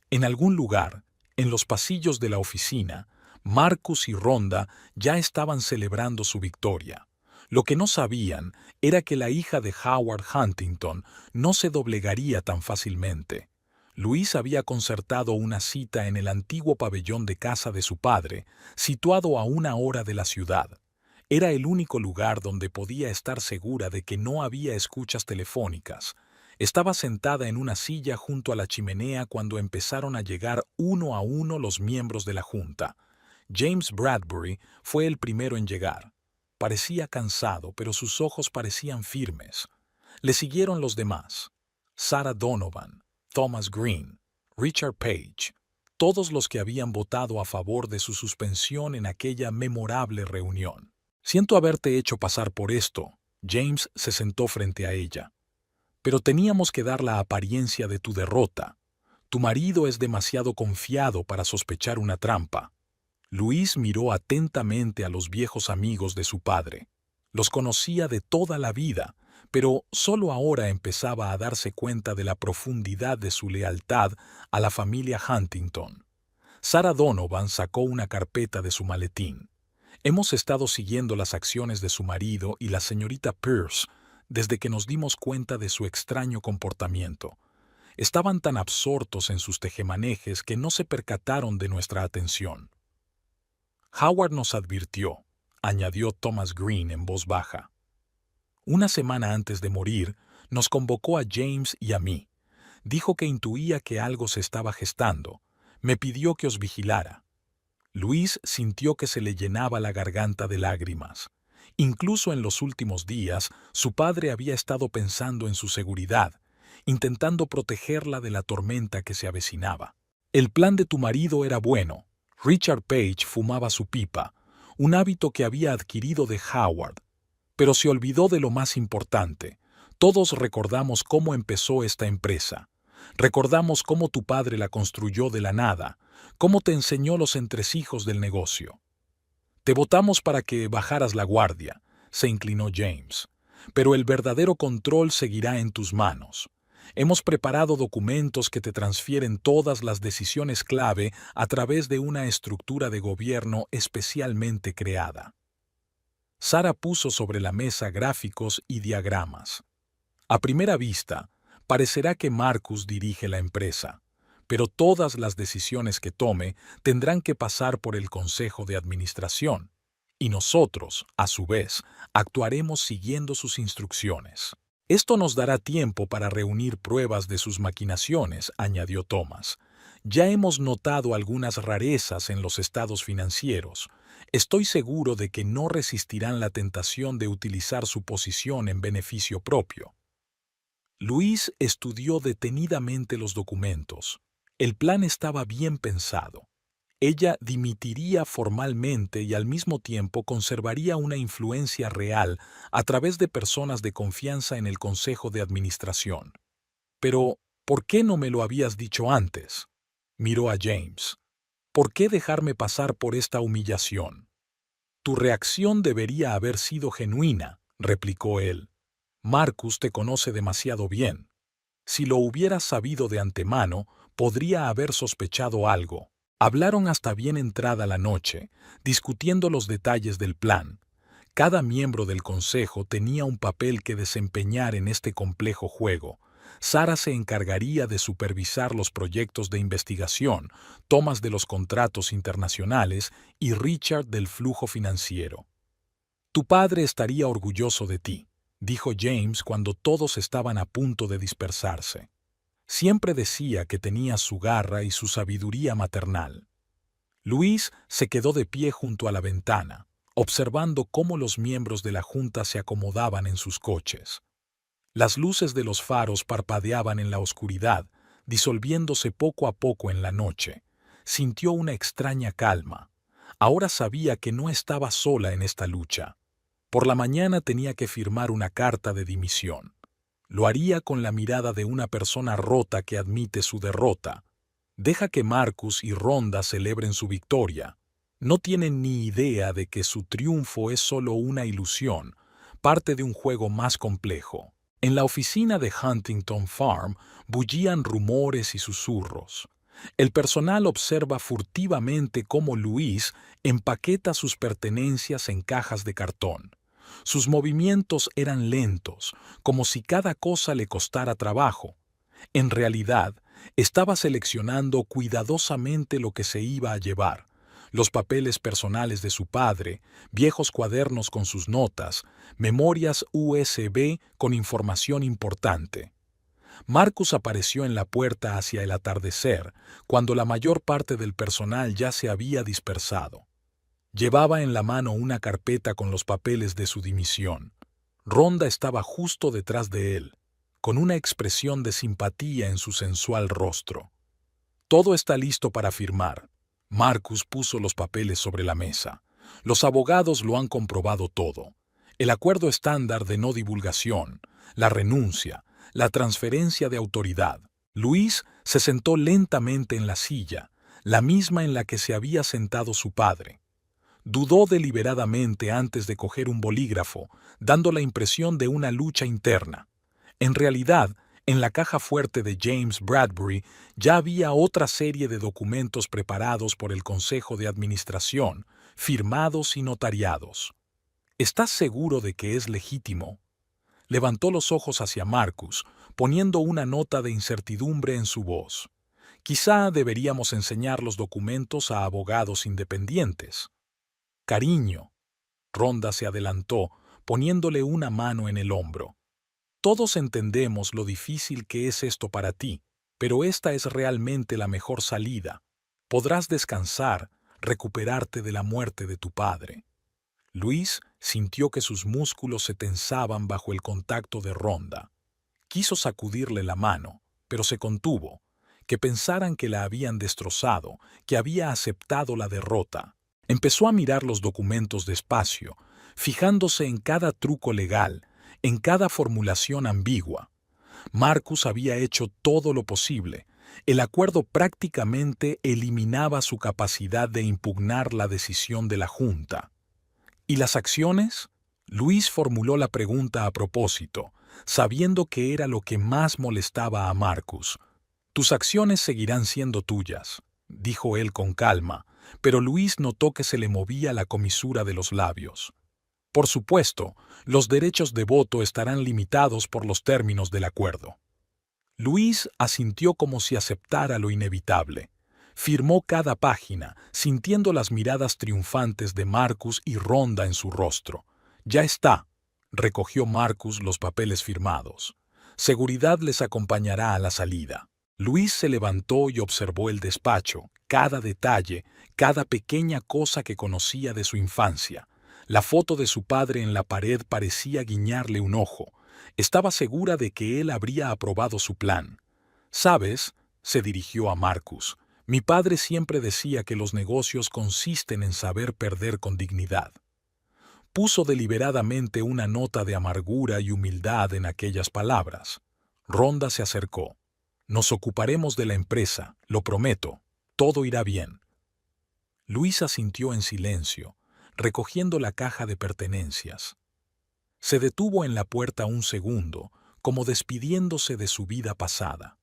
Speaker 1: En algún lugar, en los pasillos de la oficina, Marcus y Rhonda ya estaban celebrando su victoria. Lo que no sabían era que la hija de Howard Huntington no se doblegaría tan fácilmente. Luis había concertado una cita en el antiguo pabellón de casa de su padre, situado a 1 hora de la ciudad. Era el único lugar donde podía estar segura de que no había escuchas telefónicas. Estaba sentada en una silla junto a la chimenea cuando empezaron a llegar uno a uno los miembros de la Junta. James Bradbury fue el primero en llegar. Parecía cansado, pero sus ojos parecían firmes. Le siguieron los demás. Sarah Donovan, Thomas Green, Richard Page, todos los que habían votado a favor de su suspensión en aquella memorable reunión. Siento haberte hecho pasar por esto. James se sentó frente a ella. Pero teníamos que dar la apariencia de tu derrota. Tu marido es demasiado confiado para sospechar una trampa. Luis miró atentamente a los viejos amigos de su padre. Los conocía de toda la vida, pero solo ahora empezaba a darse cuenta de la profundidad de su lealtad a la familia Huntington. Sarah Donovan sacó una carpeta de su maletín. Hemos estado siguiendo las acciones de su marido y la señorita Pierce desde que nos dimos cuenta de su extraño comportamiento. Estaban tan absortos en sus tejemanejes que no se percataron de nuestra atención. Howard nos advirtió, añadió Thomas Green en voz baja. Una semana antes de morir, nos convocó a James y a mí. Dijo que intuía que algo se estaba gestando. Me pidió que os vigilara. Luis sintió que se le llenaba la garganta de lágrimas. Incluso en los últimos días, su padre había estado pensando en su seguridad, intentando protegerla de la tormenta que se avecinaba. El plan de tu marido era bueno. Richard Page fumaba su pipa, un hábito que había adquirido de Howard. Pero se olvidó de lo más importante. Todos recordamos cómo empezó esta empresa. Recordamos cómo tu padre la construyó de la nada, cómo te enseñó los entresijos del negocio. Te votamos para que bajaras la guardia, se inclinó James. Pero el verdadero control seguirá en tus manos. Hemos preparado documentos que te transfieren todas las decisiones clave a través de una estructura de gobierno especialmente creada. Sarah puso sobre la mesa gráficos y diagramas. A primera vista, parecerá que Marcus dirige la empresa, pero todas las decisiones que tome tendrán que pasar por el Consejo de Administración, y nosotros, a su vez, actuaremos siguiendo sus instrucciones. Esto nos dará tiempo para reunir pruebas de sus maquinaciones, añadió Thomas. Ya hemos notado algunas rarezas en los estados financieros. Estoy seguro de que no resistirán la tentación de utilizar su posición en beneficio propio. Luis estudió detenidamente los documentos. El plan estaba bien pensado. Ella dimitiría formalmente y al mismo tiempo conservaría una influencia real a través de personas de confianza en el Consejo de Administración. Pero, ¿por qué no me lo habías dicho antes? Miró a James. ¿Por qué dejarme pasar por esta humillación? Tu reacción debería haber sido genuina, replicó él. Marcus te conoce demasiado bien. Si lo hubieras sabido de antemano, podría haber sospechado algo. Hablaron hasta bien entrada la noche, discutiendo los detalles del plan. Cada miembro del consejo tenía un papel que desempeñar en este complejo juego. Sarah se encargaría de supervisar los proyectos de investigación, Thomas de los contratos internacionales y Richard del flujo financiero. Tu padre estaría orgulloso de ti, dijo James cuando todos estaban a punto de dispersarse. Siempre decía que tenía su garra y su sabiduría maternal. Luis se quedó de pie junto a la ventana, observando cómo los miembros de la junta se acomodaban en sus coches. Las luces de los faros parpadeaban en la oscuridad, disolviéndose poco a poco en la noche. Sintió una extraña calma. Ahora sabía que no estaba sola en esta lucha. Por la mañana tenía que firmar una carta de dimisión. Lo haría con la mirada de una persona rota que admite su derrota. Deja que Marcus y Rhonda celebren su victoria. No tienen ni idea de que su triunfo es solo una ilusión, parte de un juego más complejo. En la oficina de Huntington Farm bullían rumores y susurros. El personal observa furtivamente cómo Luis empaqueta sus pertenencias en cajas de cartón. Sus movimientos eran lentos, como si cada cosa le costara trabajo. En realidad, estaba seleccionando cuidadosamente lo que se iba a llevar. Los papeles personales de su padre, viejos cuadernos con sus notas, memorias USB con información importante. Marcus apareció en la puerta hacia el atardecer, cuando la mayor parte del personal ya se había dispersado. Llevaba en la mano una carpeta con los papeles de su dimisión. Rhonda estaba justo detrás de él, con una expresión de simpatía en su sensual rostro. Todo está listo para firmar. Marcus puso los papeles sobre la mesa. Los abogados lo han comprobado todo. El acuerdo estándar de no divulgación, la renuncia, la transferencia de autoridad. Luis se sentó lentamente en la silla, la misma en la que se había sentado su padre. Dudó deliberadamente antes de coger un bolígrafo, dando la impresión de una lucha interna. En realidad, en la caja fuerte de James Bradbury ya había otra serie de documentos preparados por el Consejo de Administración, firmados y notariados. ¿Estás seguro de que es legítimo? Levantó los ojos hacia Marcus, poniendo una nota de incertidumbre en su voz. Quizá deberíamos enseñar los documentos a abogados independientes. Cariño. Ronda se adelantó, poniéndole una mano en el hombro. Todos entendemos lo difícil que es esto para ti, pero esta es realmente la mejor salida. Podrás descansar, recuperarte de la muerte de tu padre. Luis sintió que sus músculos se tensaban bajo el contacto de Ronda. Quiso sacudirle la mano, pero se contuvo. Que pensaran que la habían destrozado, que había aceptado la derrota. Empezó a mirar los documentos despacio, fijándose en cada truco legal, en cada formulación ambigua. Marcus había hecho todo lo posible. El acuerdo prácticamente eliminaba su capacidad de impugnar la decisión de la Junta. ¿Y las acciones? Luis formuló la pregunta a propósito, sabiendo que era lo que más molestaba a Marcus. Tus acciones seguirán siendo tuyas, dijo él con calma, pero Luis notó que se le movía la comisura de los labios. Por supuesto, los derechos de voto estarán limitados por los términos del acuerdo. Luis asintió como si aceptara lo inevitable. Firmó cada página, sintiendo las miradas triunfantes de Marcus y Ronda en su rostro. Ya está. Recogió Marcus los papeles firmados. Seguridad les acompañará a la salida. Luis se levantó y observó el despacho, cada detalle, cada pequeña cosa que conocía de su infancia. La foto de su padre en la pared parecía guiñarle un ojo. Estaba segura de que él habría aprobado su plan. ¿Sabes? Se dirigió a Marcus. Mi padre siempre decía que los negocios consisten en saber perder con dignidad. Puso deliberadamente una nota de amargura y humildad en aquellas palabras. Ronda se acercó. Nos ocuparemos de la empresa, lo prometo. Todo irá bien. Luis asintió en silencio, recogiendo la caja de pertenencias. Se detuvo en la puerta un segundo, como despidiéndose de su vida pasada.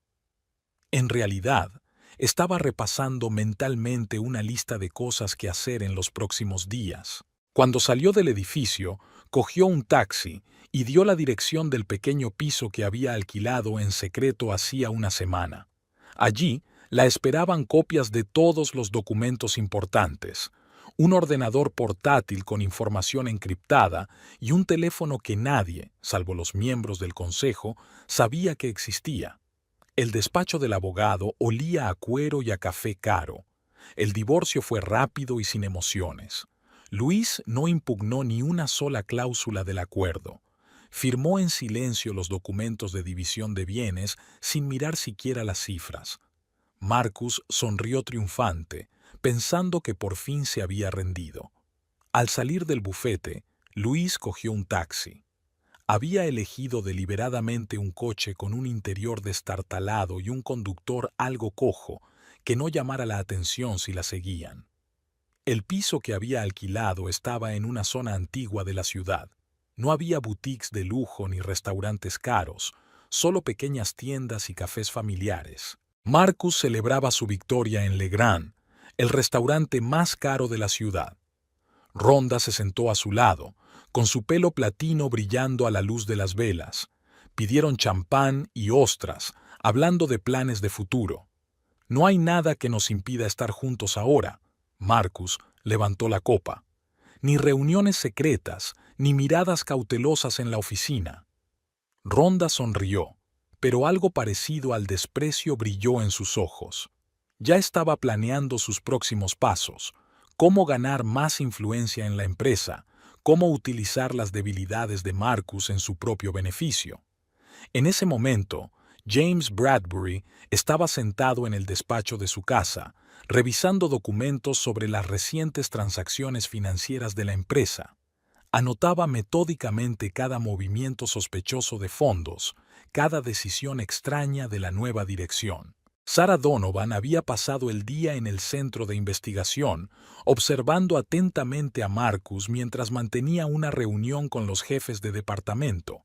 Speaker 1: En realidad, estaba repasando mentalmente una lista de cosas que hacer en los próximos días. Cuando salió del edificio, cogió un taxi y dio la dirección del pequeño piso que había alquilado en secreto hacía una semana. Allí la esperaban copias de todos los documentos importantes, un ordenador portátil con información encriptada y un teléfono que nadie, salvo los miembros del consejo, sabía que existía. El despacho del abogado olía a cuero y a café caro. El divorcio fue rápido y sin emociones. Luis no impugnó ni una sola cláusula del acuerdo. Firmó en silencio los documentos de división de bienes sin mirar siquiera las cifras. Marcus sonrió triunfante, pensando que por fin se había rendido. Al salir del bufete, Luis cogió un taxi. Había elegido deliberadamente un coche con un interior destartalado y un conductor algo cojo, que no llamara la atención si la seguían. El piso que había alquilado estaba en una zona antigua de la ciudad. No había boutiques de lujo ni restaurantes caros, solo pequeñas tiendas y cafés familiares. Marcus celebraba su victoria en Legrand, el restaurante más caro de la ciudad. Ronda se sentó a su lado, con su pelo platino brillando a la luz de las velas. Pidieron champán y ostras, hablando de planes de futuro. No hay nada que nos impida estar juntos ahora. Marcus levantó la copa. Ni reuniones secretas, ni miradas cautelosas en la oficina. Ronda sonrió, pero algo parecido al desprecio brilló en sus ojos. Ya estaba planeando sus próximos pasos, cómo ganar más influencia en la empresa, cómo utilizar las debilidades de Marcus en su propio beneficio. En ese momento, James Bradbury estaba sentado en el despacho de su casa, revisando documentos sobre las recientes transacciones financieras de la empresa. Anotaba metódicamente cada movimiento sospechoso de fondos, cada decisión extraña de la nueva dirección. Sarah Donovan había pasado el día en el centro de investigación, observando atentamente a Marcus mientras mantenía una reunión con los jefes de departamento.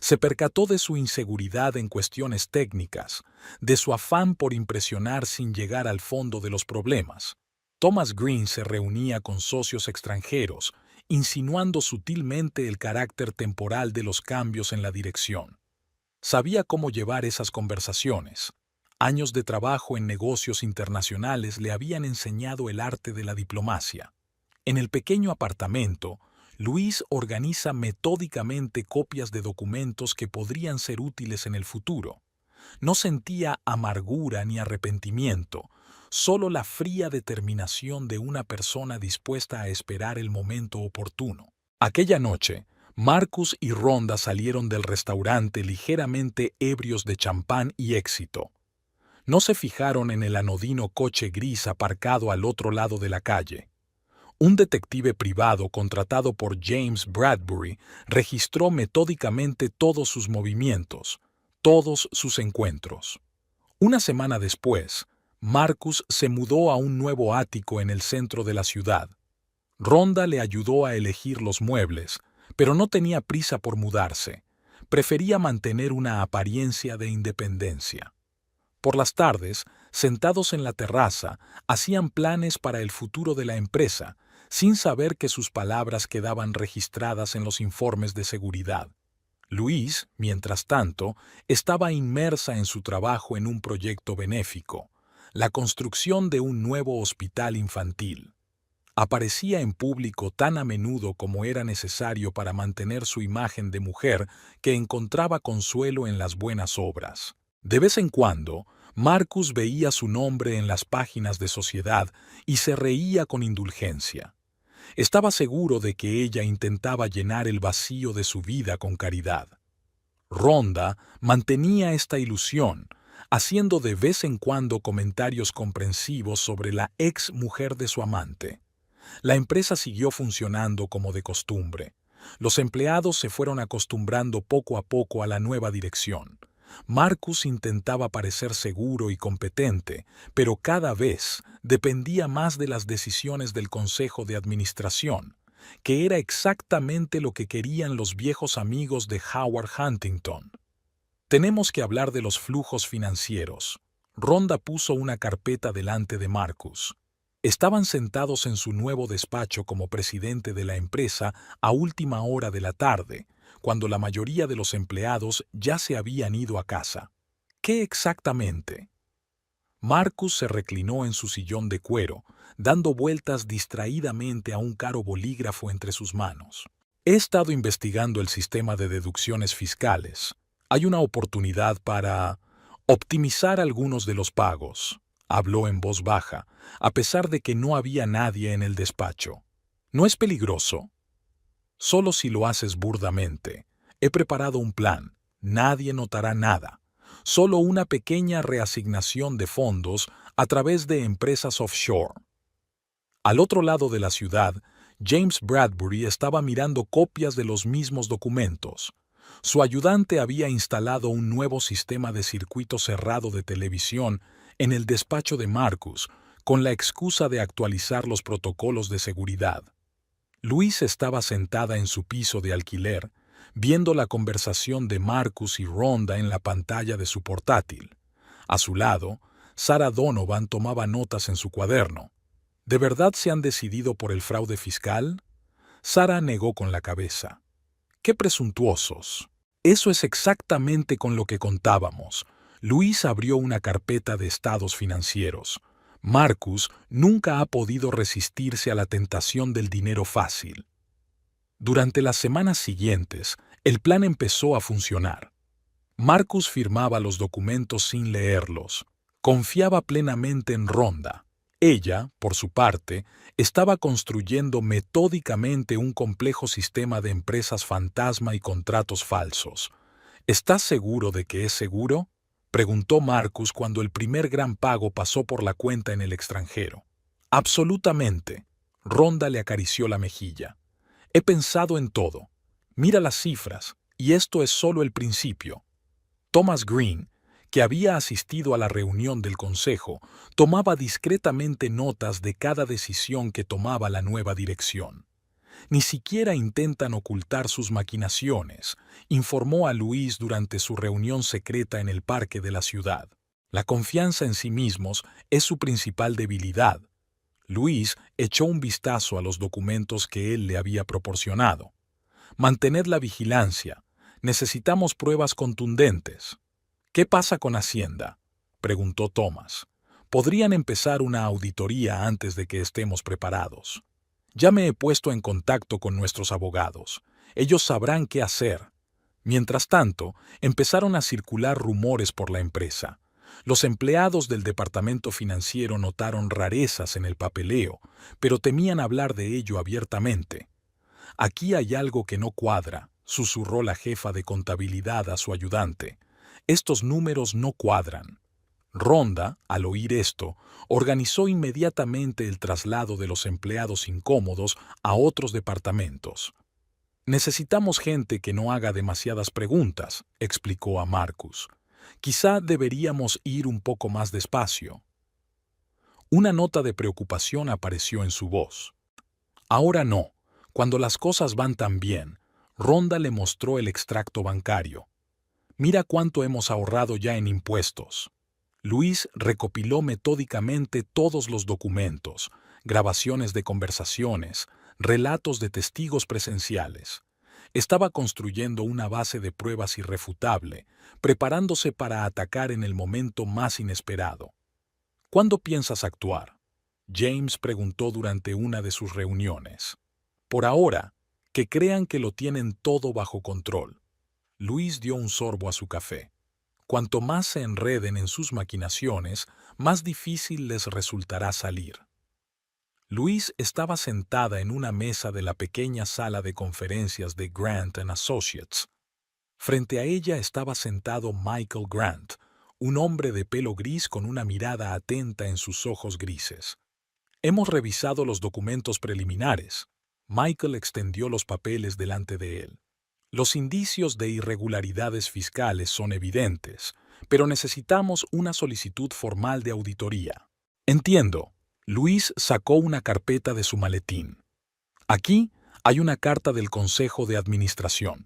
Speaker 1: Se percató de su inseguridad en cuestiones técnicas, de su afán por impresionar sin llegar al fondo de los problemas. Thomas Green se reunía con socios extranjeros, insinuando sutilmente el carácter temporal de los cambios en la dirección. Sabía cómo llevar esas conversaciones. Años de trabajo en negocios internacionales le habían enseñado el arte de la diplomacia. En el pequeño apartamento, Luis organiza metódicamente copias de documentos que podrían ser útiles en el futuro. No sentía amargura ni arrepentimiento, solo la fría determinación de una persona dispuesta a esperar el momento oportuno. Aquella noche, Marcus y Rhonda salieron del restaurante ligeramente ebrios de champán y éxito. No se fijaron en el anodino coche gris aparcado al otro lado de la calle. Un detective privado contratado por James Bradbury registró metódicamente todos sus movimientos, todos sus encuentros. Una semana después, Marcus se mudó a un nuevo ático en el centro de la ciudad. Rhonda le ayudó a elegir los muebles, pero no tenía prisa por mudarse. Prefería mantener una apariencia de independencia. Por las tardes, sentados en la terraza, hacían planes para el futuro de la empresa, sin saber que sus palabras quedaban registradas en los informes de seguridad. Luis, mientras tanto, estaba inmersa en su trabajo en un proyecto benéfico, la construcción de un nuevo hospital infantil. Aparecía en público tan a menudo como era necesario para mantener su imagen de mujer que encontraba consuelo en las buenas obras. De vez en cuando, Marcus veía su nombre en las páginas de Sociedad y se reía con indulgencia. Estaba seguro de que ella intentaba llenar el vacío de su vida con caridad. Rhonda mantenía esta ilusión, haciendo de vez en cuando comentarios comprensivos sobre la ex mujer de su amante. La empresa siguió funcionando como de costumbre. Los empleados se fueron acostumbrando poco a poco a la nueva dirección. Marcus intentaba parecer seguro y competente, pero cada vez dependía más de las decisiones del Consejo de Administración, que era exactamente lo que querían los viejos amigos de Howard Huntington. Tenemos que hablar de los flujos financieros. Rhonda puso una carpeta delante de Marcus. Estaban sentados en su nuevo despacho como presidente de la empresa a última hora de la tarde, cuando la mayoría de los empleados ya se habían ido a casa. ¿Qué exactamente? Marcus se reclinó en su sillón de cuero, dando vueltas distraídamente a un caro bolígrafo entre sus manos. He estado investigando el sistema de deducciones fiscales. Hay una oportunidad para optimizar algunos de los pagos. Habló en voz baja, a pesar de que no había nadie en el despacho. ¿No es peligroso? Solo si lo haces burdamente. He preparado un plan. Nadie notará nada. Solo una pequeña reasignación de fondos a través de empresas offshore. Al otro lado de la ciudad, James Bradbury estaba mirando copias de los mismos documentos. Su ayudante había instalado un nuevo sistema de circuito cerrado de televisión en el despacho de Marcus, con la excusa de actualizar los protocolos de seguridad. Luis estaba sentada en su piso de alquiler, viendo la conversación de Marcus y Rhonda en la pantalla de su portátil. A su lado, Sarah Donovan tomaba notas en su cuaderno. ¿De verdad se han decidido por el fraude fiscal? Sarah negó con la cabeza. ¡Qué presuntuosos! Eso es exactamente con lo que contábamos. Luis abrió una carpeta de estados financieros. Marcus nunca ha podido resistirse a la tentación del dinero fácil. Durante las semanas siguientes, el plan empezó a funcionar. Marcus firmaba los documentos sin leerlos. Confiaba plenamente en Rhonda. Ella, por su parte, estaba construyendo metódicamente un complejo sistema de empresas fantasma y contratos falsos. ¿Estás seguro de que es seguro?, preguntó Marcus cuando el primer gran pago pasó por la cuenta en el extranjero. Absolutamente. Rhonda le acarició la mejilla. He pensado en todo. Mira las cifras, y esto es solo el principio. Thomas Green, que había asistido a la reunión del consejo, tomaba discretamente notas de cada decisión que tomaba la nueva dirección. Ni siquiera intentan ocultar sus maquinaciones, informó a Luis durante su reunión secreta en el parque de la ciudad. La confianza en sí mismos es su principal debilidad. Luis echó un vistazo a los documentos que él le había proporcionado. Mantened la vigilancia. Necesitamos pruebas contundentes. ¿Qué pasa con Hacienda?, preguntó Thomas. Podrían empezar una auditoría antes de que estemos preparados. Ya me he puesto en contacto con nuestros abogados. Ellos sabrán qué hacer. Mientras tanto, empezaron a circular rumores por la empresa. Los empleados del departamento financiero notaron rarezas en el papeleo, pero temían hablar de ello abiertamente. Aquí hay algo que no cuadra, susurró la jefa de contabilidad a su ayudante. Estos números no cuadran. Rhonda, al oír esto, organizó inmediatamente el traslado de los empleados incómodos a otros departamentos. Necesitamos gente que no haga demasiadas preguntas, explicó a Marcus. Quizá deberíamos ir un poco más despacio. Una nota de preocupación apareció en su voz. Ahora no, cuando las cosas van tan bien. Rhonda le mostró el extracto bancario. Mira cuánto hemos ahorrado ya en impuestos. Luis recopiló metódicamente todos los documentos, grabaciones de conversaciones, relatos de testigos presenciales. Estaba construyendo una base de pruebas irrefutable, preparándose para atacar en el momento más inesperado. ¿Cuándo piensas actuar?, James preguntó durante una de sus reuniones. Por ahora, que crean que lo tienen todo bajo control. Luis dio un sorbo a su café. Cuanto más se enreden en sus maquinaciones, más difícil les resultará salir. Luis estaba sentada en una mesa de la pequeña sala de conferencias de Grant & Associates. Frente a ella estaba sentado Michael Grant, un hombre de pelo gris con una mirada atenta en sus ojos grises. Hemos revisado los documentos preliminares. Michael extendió los papeles delante de él. Los indicios de irregularidades fiscales son evidentes, pero necesitamos una solicitud formal de auditoría. Entiendo. Luis sacó una carpeta de su maletín. Aquí hay una carta del Consejo de Administración.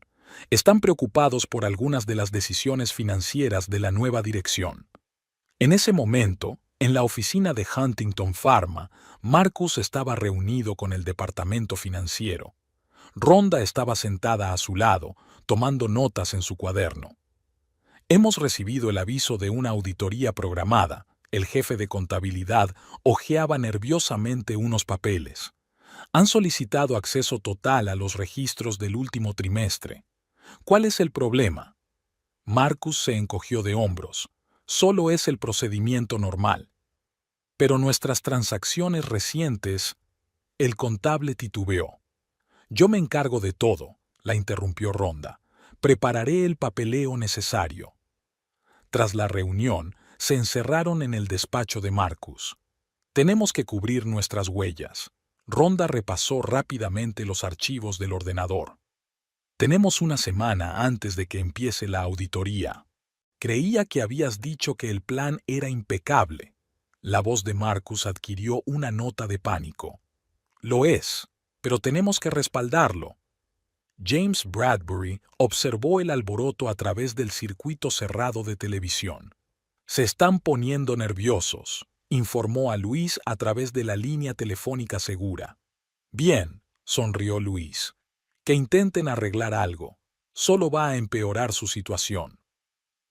Speaker 1: Están preocupados por algunas de las decisiones financieras de la nueva dirección. En ese momento, en la oficina de Huntington Pharma, Marcus estaba reunido con el departamento financiero. Rhonda estaba sentada a su lado, tomando notas en su cuaderno. Hemos recibido el aviso de una auditoría programada. El jefe de contabilidad hojeaba nerviosamente unos papeles. Han solicitado acceso total a los registros del último trimestre. ¿Cuál es el problema? Marcus se encogió de hombros. Solo es el procedimiento normal. Pero nuestras transacciones recientes... El contable titubeó. Yo me encargo de todo, la interrumpió Rhonda. Prepararé el papeleo necesario. Tras la reunión, se encerraron en el despacho de Marcus. Tenemos que cubrir nuestras huellas. Rhonda repasó rápidamente los archivos del ordenador. Tenemos una semana antes de que empiece la auditoría. Creía que habías dicho que el plan era impecable. La voz de Marcus adquirió una nota de pánico. Lo es, pero tenemos que respaldarlo. James Bradbury observó el alboroto a través del circuito cerrado de televisión. Se están poniendo nerviosos, informó a Luis a través de la línea telefónica segura. Bien, sonrió Luis. Que intenten arreglar algo. Solo va a empeorar su situación.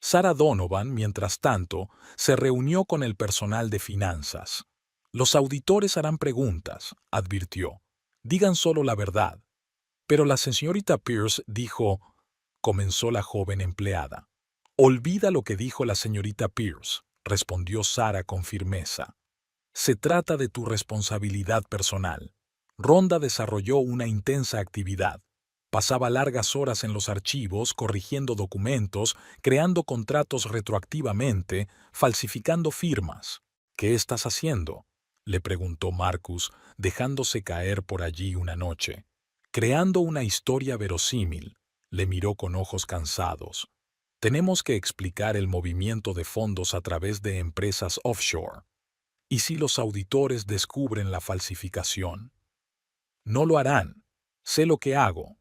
Speaker 1: Sarah Donovan, mientras tanto, se reunió con el personal de finanzas. Los auditores harán preguntas, advirtió. Digan solo la verdad. Pero la señorita Pierce dijo, comenzó la joven empleada. Olvida lo que dijo la señorita Pierce, respondió Sarah con firmeza. Se trata de tu responsabilidad personal. Rhonda desarrolló una intensa actividad. Pasaba largas horas en los archivos, corrigiendo documentos, creando contratos retroactivamente, falsificando firmas. ¿Qué estás haciendo?, le preguntó Marcus, dejándose caer por allí una noche. Creando una historia verosímil, le miró con ojos cansados. Tenemos que explicar el movimiento de fondos a través de empresas offshore. ¿Y si los auditores descubren la falsificación? No lo harán. Sé lo que hago.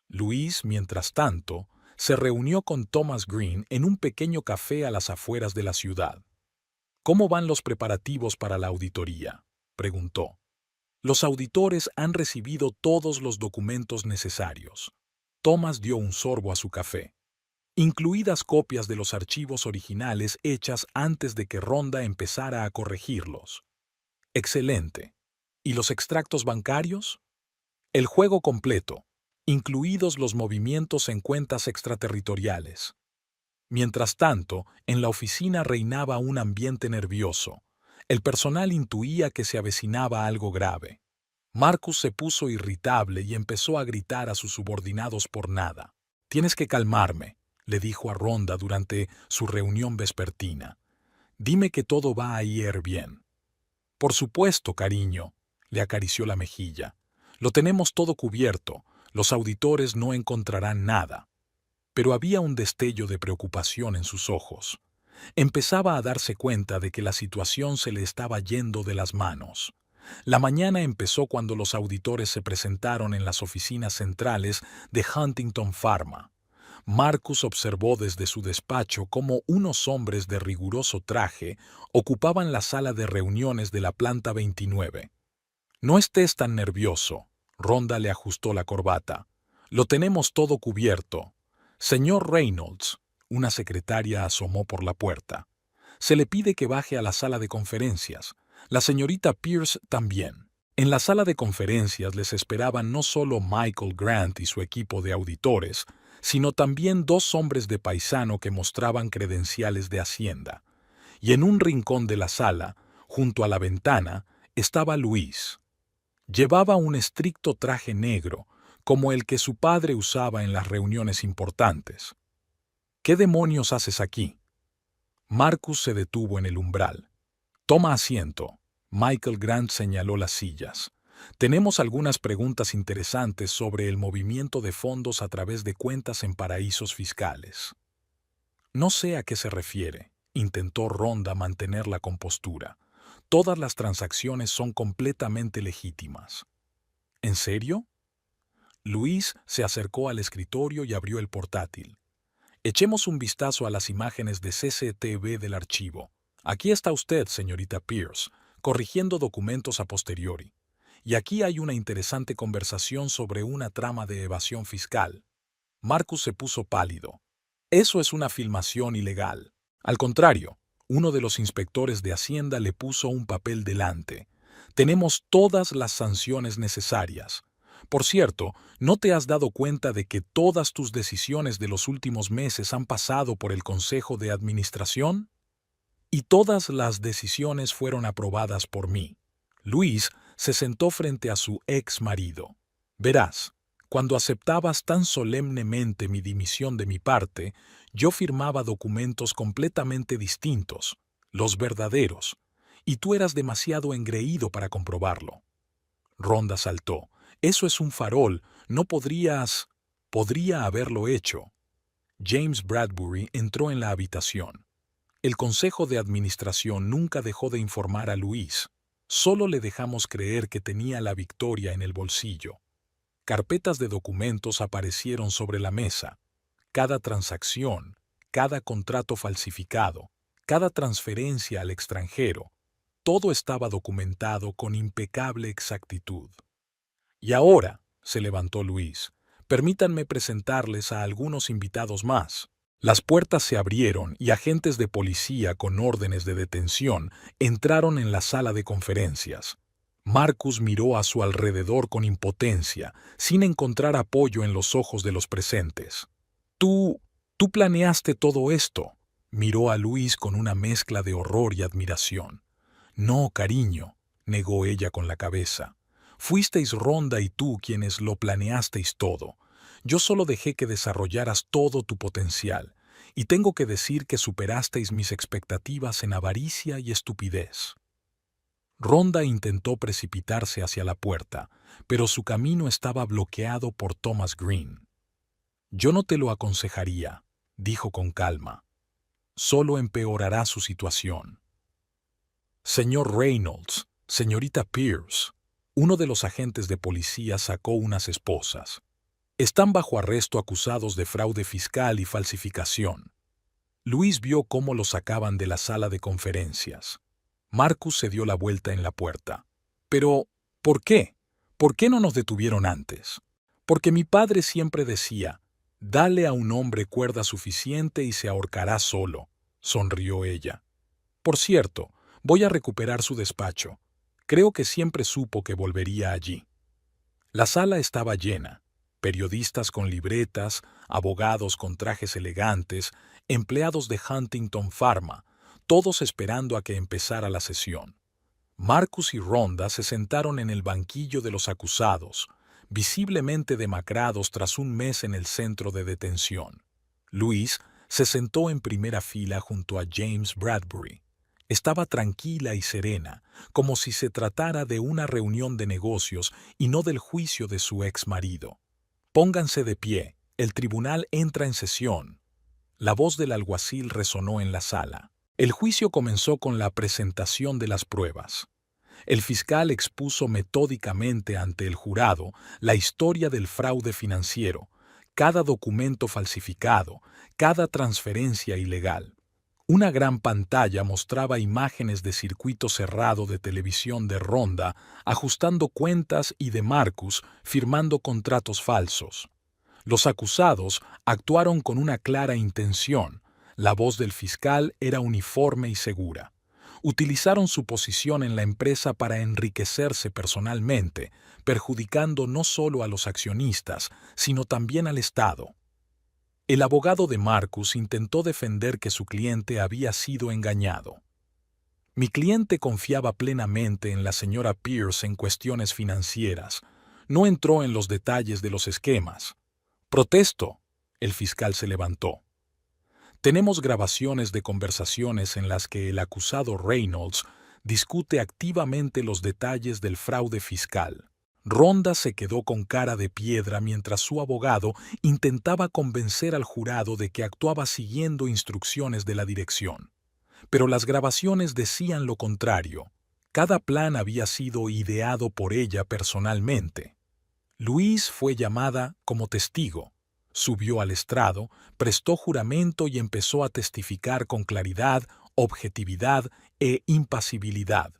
Speaker 1: Luis, mientras tanto, se reunió con Thomas Green en un pequeño café a las afueras de la ciudad. ¿Cómo van los preparativos para la auditoría?, preguntó. Los auditores han recibido todos los documentos necesarios. Thomas dio un sorbo a su café, incluidas copias de los archivos originales hechas antes de que Ronda empezara a corregirlos. Excelente. ¿Y los extractos bancarios? El juego completo, incluidos los movimientos en cuentas extraterritoriales. Mientras tanto, en la oficina reinaba un ambiente nervioso. El personal intuía que se avecinaba algo grave. Marcus se puso irritable y empezó a gritar a sus subordinados por nada. «Tienes que calmarme», le dijo a Ronda durante su reunión vespertina. «Dime que todo va a ir bien». «Por supuesto, cariño», le acarició la mejilla. «Lo tenemos todo cubierto. Los auditores no encontrarán nada». Pero había un destello de preocupación en sus ojos. Empezaba a darse cuenta de que la situación se le estaba yendo de las manos. La mañana empezó cuando los auditores se presentaron en las oficinas centrales de Huntington Pharma. Marcus observó desde su despacho cómo unos hombres de riguroso traje ocupaban la sala de reuniones de la planta 29. «No estés tan nervioso», Ronda le ajustó la corbata. «Lo tenemos todo cubierto». «Señor Reynolds», una secretaria asomó por la puerta. «Se le pide que baje a la sala de conferencias. La señorita Pierce también». En la sala de conferencias les esperaban no solo Michael Grant y su equipo de auditores, sino también dos hombres de paisano que mostraban credenciales de Hacienda. Y en un rincón de la sala, junto a la ventana, estaba Luis. Llevaba un estricto traje negro, como el que su padre usaba en las reuniones importantes. «¿Qué demonios haces aquí?» Marcus se detuvo en el umbral. «Toma asiento». Michael Grant señaló las sillas. «Tenemos algunas preguntas interesantes sobre el movimiento de fondos a través de cuentas en paraísos fiscales». «No sé a qué se refiere», intentó Ronda mantener la compostura. «Todas las transacciones son completamente legítimas». «¿En serio?». Luis se acercó al escritorio y abrió el portátil. «Echemos un vistazo a las imágenes de CCTV del archivo. Aquí está usted, señorita Pierce, corrigiendo documentos a posteriori. Y aquí hay una interesante conversación sobre una trama de evasión fiscal». Marcus se puso pálido. «Eso es una filmación ilegal». Al contrario, uno de los inspectores de Hacienda le puso un papel delante. «Tenemos todas las sanciones necesarias». Por cierto, ¿no te has dado cuenta de que todas tus decisiones de los últimos meses han pasado por el Consejo de Administración? Y todas las decisiones fueron aprobadas por mí. Luis se sentó frente a su ex marido. «Verás, cuando aceptabas tan solemnemente mi dimisión de mi parte, yo firmaba documentos completamente distintos, los verdaderos, y tú eras demasiado engreído para comprobarlo». Ronda saltó. «Eso es un farol, no podrías...». «Podría haberlo hecho». James Bradbury entró en la habitación. El Consejo de Administración nunca dejó de informar a Luis. Solo le dejamos creer que tenía la victoria en el bolsillo. Carpetas de documentos aparecieron sobre la mesa. Cada transacción, cada contrato falsificado, cada transferencia al extranjero, todo estaba documentado con impecable exactitud. «Y ahora», se levantó Luis, «permítanme presentarles a algunos invitados más». Las puertas se abrieron y agentes de policía con órdenes de detención entraron en la sala de conferencias. Marcus miró a su alrededor con impotencia, sin encontrar apoyo en los ojos de los presentes. «¿Tú planeaste todo esto?», miró a Luis con una mezcla de horror y admiración. «No, cariño», negó ella con la cabeza. «Fuisteis Ronda y tú quienes lo planeasteis todo. Yo solo dejé que desarrollaras todo tu potencial, y tengo que decir que superasteis mis expectativas en avaricia y estupidez». Ronda intentó precipitarse hacia la puerta, pero su camino estaba bloqueado por Thomas Green. «Yo no te lo aconsejaría», dijo con calma. Solo empeorará su situación. Señor Reynolds, señorita Pierce, uno de los agentes de policía sacó unas esposas. Están bajo arresto acusados de fraude fiscal y falsificación. Luis vio cómo los sacaban de la sala de conferencias. Marcus se dio la vuelta en la puerta. Pero, ¿por qué? ¿Por qué no nos detuvieron antes? Porque mi padre siempre decía, dale a un hombre cuerda suficiente y se ahorcará solo, sonrió ella. Por cierto, voy a recuperar su despacho. Creo que siempre supo que volvería allí. La sala estaba llena. Periodistas con libretas, abogados con trajes elegantes, empleados de Huntington Pharma, todos esperando a que empezara la sesión. Marcus y Rhonda se sentaron en el banquillo de los acusados, visiblemente demacrados tras un mes en el centro de detención. Luis se sentó en primera fila junto a James Bradbury. Estaba tranquila y serena, como si se tratara de una reunión de negocios y no del juicio de su ex marido. Pónganse de pie, el tribunal entra en sesión. La voz del alguacil resonó en la sala. El juicio comenzó con la presentación de las pruebas. El fiscal expuso metódicamente ante el jurado la historia del fraude financiero, cada documento falsificado, cada transferencia ilegal. Una gran pantalla mostraba imágenes de circuito cerrado de televisión de Rhonda ajustando cuentas y de Marcus firmando contratos falsos. Los acusados actuaron con una clara intención. La voz del fiscal era uniforme y segura. Utilizaron su posición en la empresa para enriquecerse personalmente, perjudicando no solo a los accionistas, sino también al Estado. El abogado de Marcus intentó defender que su cliente había sido engañado. Mi cliente confiaba plenamente en la señora Pierce en cuestiones financieras. No entró en los detalles de los esquemas. Protesto. El fiscal se levantó. Tenemos grabaciones de conversaciones en las que el acusado Reynolds discute activamente los detalles del fraude fiscal. Rhonda se quedó con cara de piedra mientras su abogado intentaba convencer al jurado de que actuaba siguiendo instrucciones de la dirección. Pero las grabaciones decían lo contrario. Cada plan había sido ideado por ella personalmente. Luis fue llamada como testigo. Subió al estrado, prestó juramento y empezó a testificar con claridad, objetividad e impasibilidad.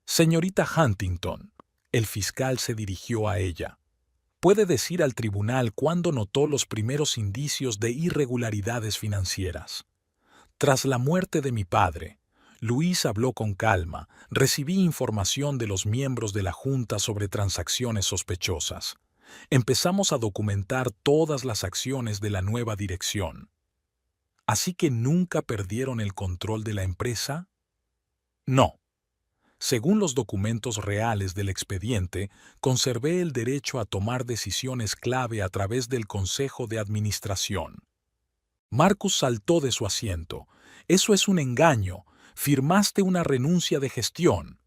Speaker 1: Señorita Huntington, el fiscal se dirigió a ella. ¿Puede decir al tribunal cuándo notó los primeros indicios de irregularidades financieras? Tras la muerte de mi padre, Luis habló con calma, recibí información de los miembros de la Junta sobre transacciones sospechosas. Empezamos a documentar todas las acciones de la nueva dirección. ¿Así que nunca perdieron el control de la empresa? No. Según los documentos reales del expediente, conservé el derecho a tomar decisiones clave a través del Consejo de Administración. Marcus saltó de su asiento. Eso es un engaño. Firmaste una renuncia de gestión.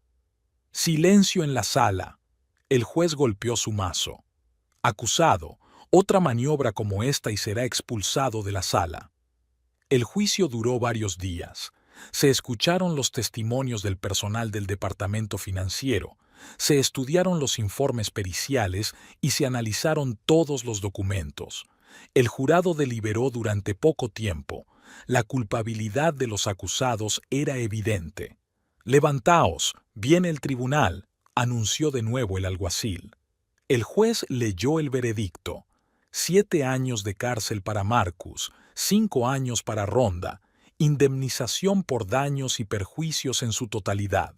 Speaker 1: Silencio en la sala. El juez golpeó su mazo. Acusado, otra maniobra como esta y será expulsado de la sala. El juicio duró varios días. Se escucharon los testimonios del personal del departamento financiero, se estudiaron los informes periciales y se analizaron todos los documentos. El jurado deliberó durante poco tiempo. La culpabilidad de los acusados era evidente. «Levantaos, viene el tribunal», anunció de nuevo el alguacil. El juez leyó el veredicto. 7 años de cárcel para Marcus, 5 años para Rhonda, indemnización por daños y perjuicios en su totalidad.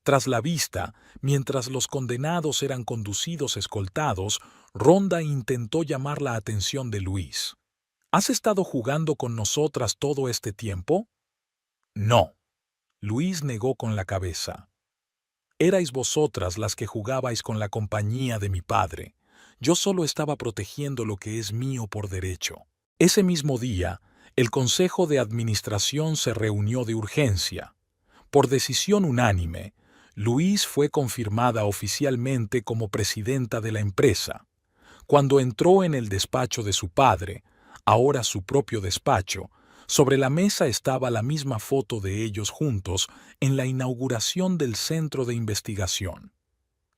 Speaker 1: Tras la vista, mientras los condenados eran conducidos escoltados, Rhonda intentó llamar la atención de Luis. ¿Has estado jugando con nosotras todo este tiempo? No. Luis negó con la cabeza. Erais vosotras las que jugabais con la compañía de mi padre. Yo solo estaba protegiendo lo que es mío por derecho. Ese mismo día, el Consejo de Administración se reunió de urgencia. Por decisión unánime, Luis fue confirmada oficialmente como presidenta de la empresa. Cuando entró en el despacho de su padre, ahora su propio despacho. Sobre la mesa estaba la misma foto de ellos juntos en la inauguración del centro de investigación.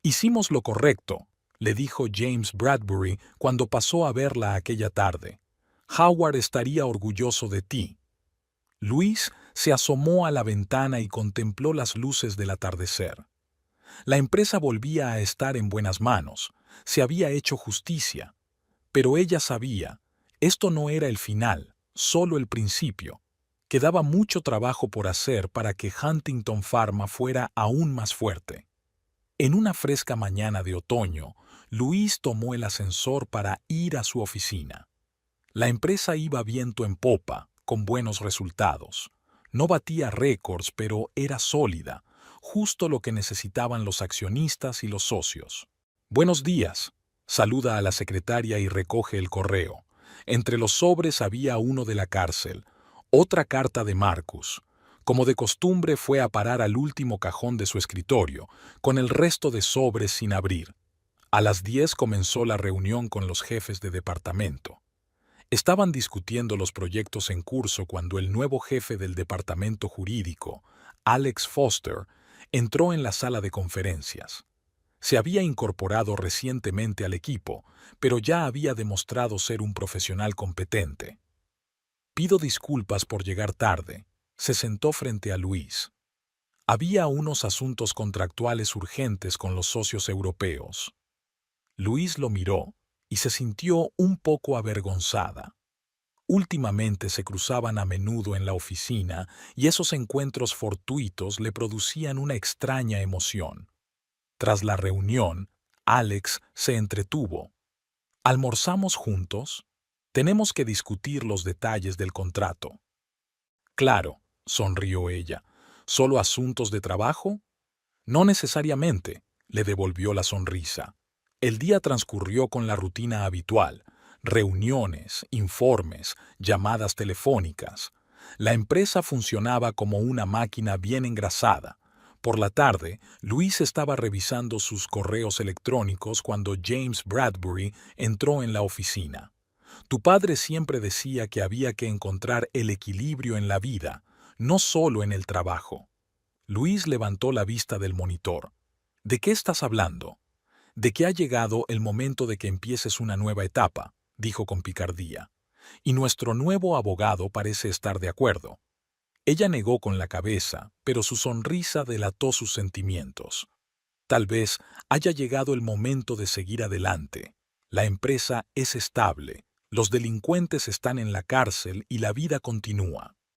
Speaker 1: «Hicimos lo correcto», le dijo James Bradbury cuando pasó a verla aquella tarde. «Howard estaría orgulloso de ti». Luis se asomó a la ventana y contempló las luces del atardecer. La empresa volvía a estar en buenas manos, se había hecho justicia. Pero ella sabía, esto no era el final, solo el principio. Quedaba mucho trabajo por hacer para que Huntington Pharma fuera aún más fuerte. En una fresca mañana de otoño, Luis tomó el ascensor para ir a su oficina. La empresa iba viento en popa, con buenos resultados. No batía récords, pero era sólida, justo lo que necesitaban los accionistas y los socios. «Buenos días», saluda a la secretaria y recoge el correo. Entre los sobres había uno de la cárcel, otra carta de Marcus. Como de costumbre fue a parar al último cajón de su escritorio, con el resto de sobres sin abrir. A las 10 comenzó la reunión con los jefes de departamento. Estaban discutiendo los proyectos en curso cuando el nuevo jefe del departamento jurídico, Alex Foster, entró en la sala de conferencias. Se había incorporado recientemente al equipo, pero ya había demostrado ser un profesional competente. «Pido disculpas por llegar tarde», se sentó frente a Luis. Había unos asuntos contractuales urgentes con los socios europeos. Luis lo miró y se sintió un poco avergonzada. Últimamente se cruzaban a menudo en la oficina y esos encuentros fortuitos le producían una extraña emoción. Tras la reunión, Alex se entretuvo. «¿Almorzamos juntos? Tenemos que discutir los detalles del contrato». «Claro», sonrió ella. «¿Solo asuntos de trabajo?» «No necesariamente», le devolvió la sonrisa. El día transcurrió con la rutina habitual: reuniones, informes, llamadas telefónicas. La empresa funcionaba como una máquina bien engrasada. Por la tarde, Luis estaba revisando sus correos electrónicos cuando James Bradbury entró en la oficina. «Tu padre siempre decía que había que encontrar el equilibrio en la vida, no solo en el trabajo». Luis levantó la vista del monitor. «¿De qué estás hablando?» «De que ha llegado el momento de que empieces una nueva etapa», dijo con picardía. «Y nuestro nuevo abogado parece estar de acuerdo». Ella negó con la cabeza, pero su sonrisa delató sus sentimientos. Tal vez haya llegado el momento de seguir adelante. La empresa es estable, los delincuentes están en la cárcel y la vida continúa.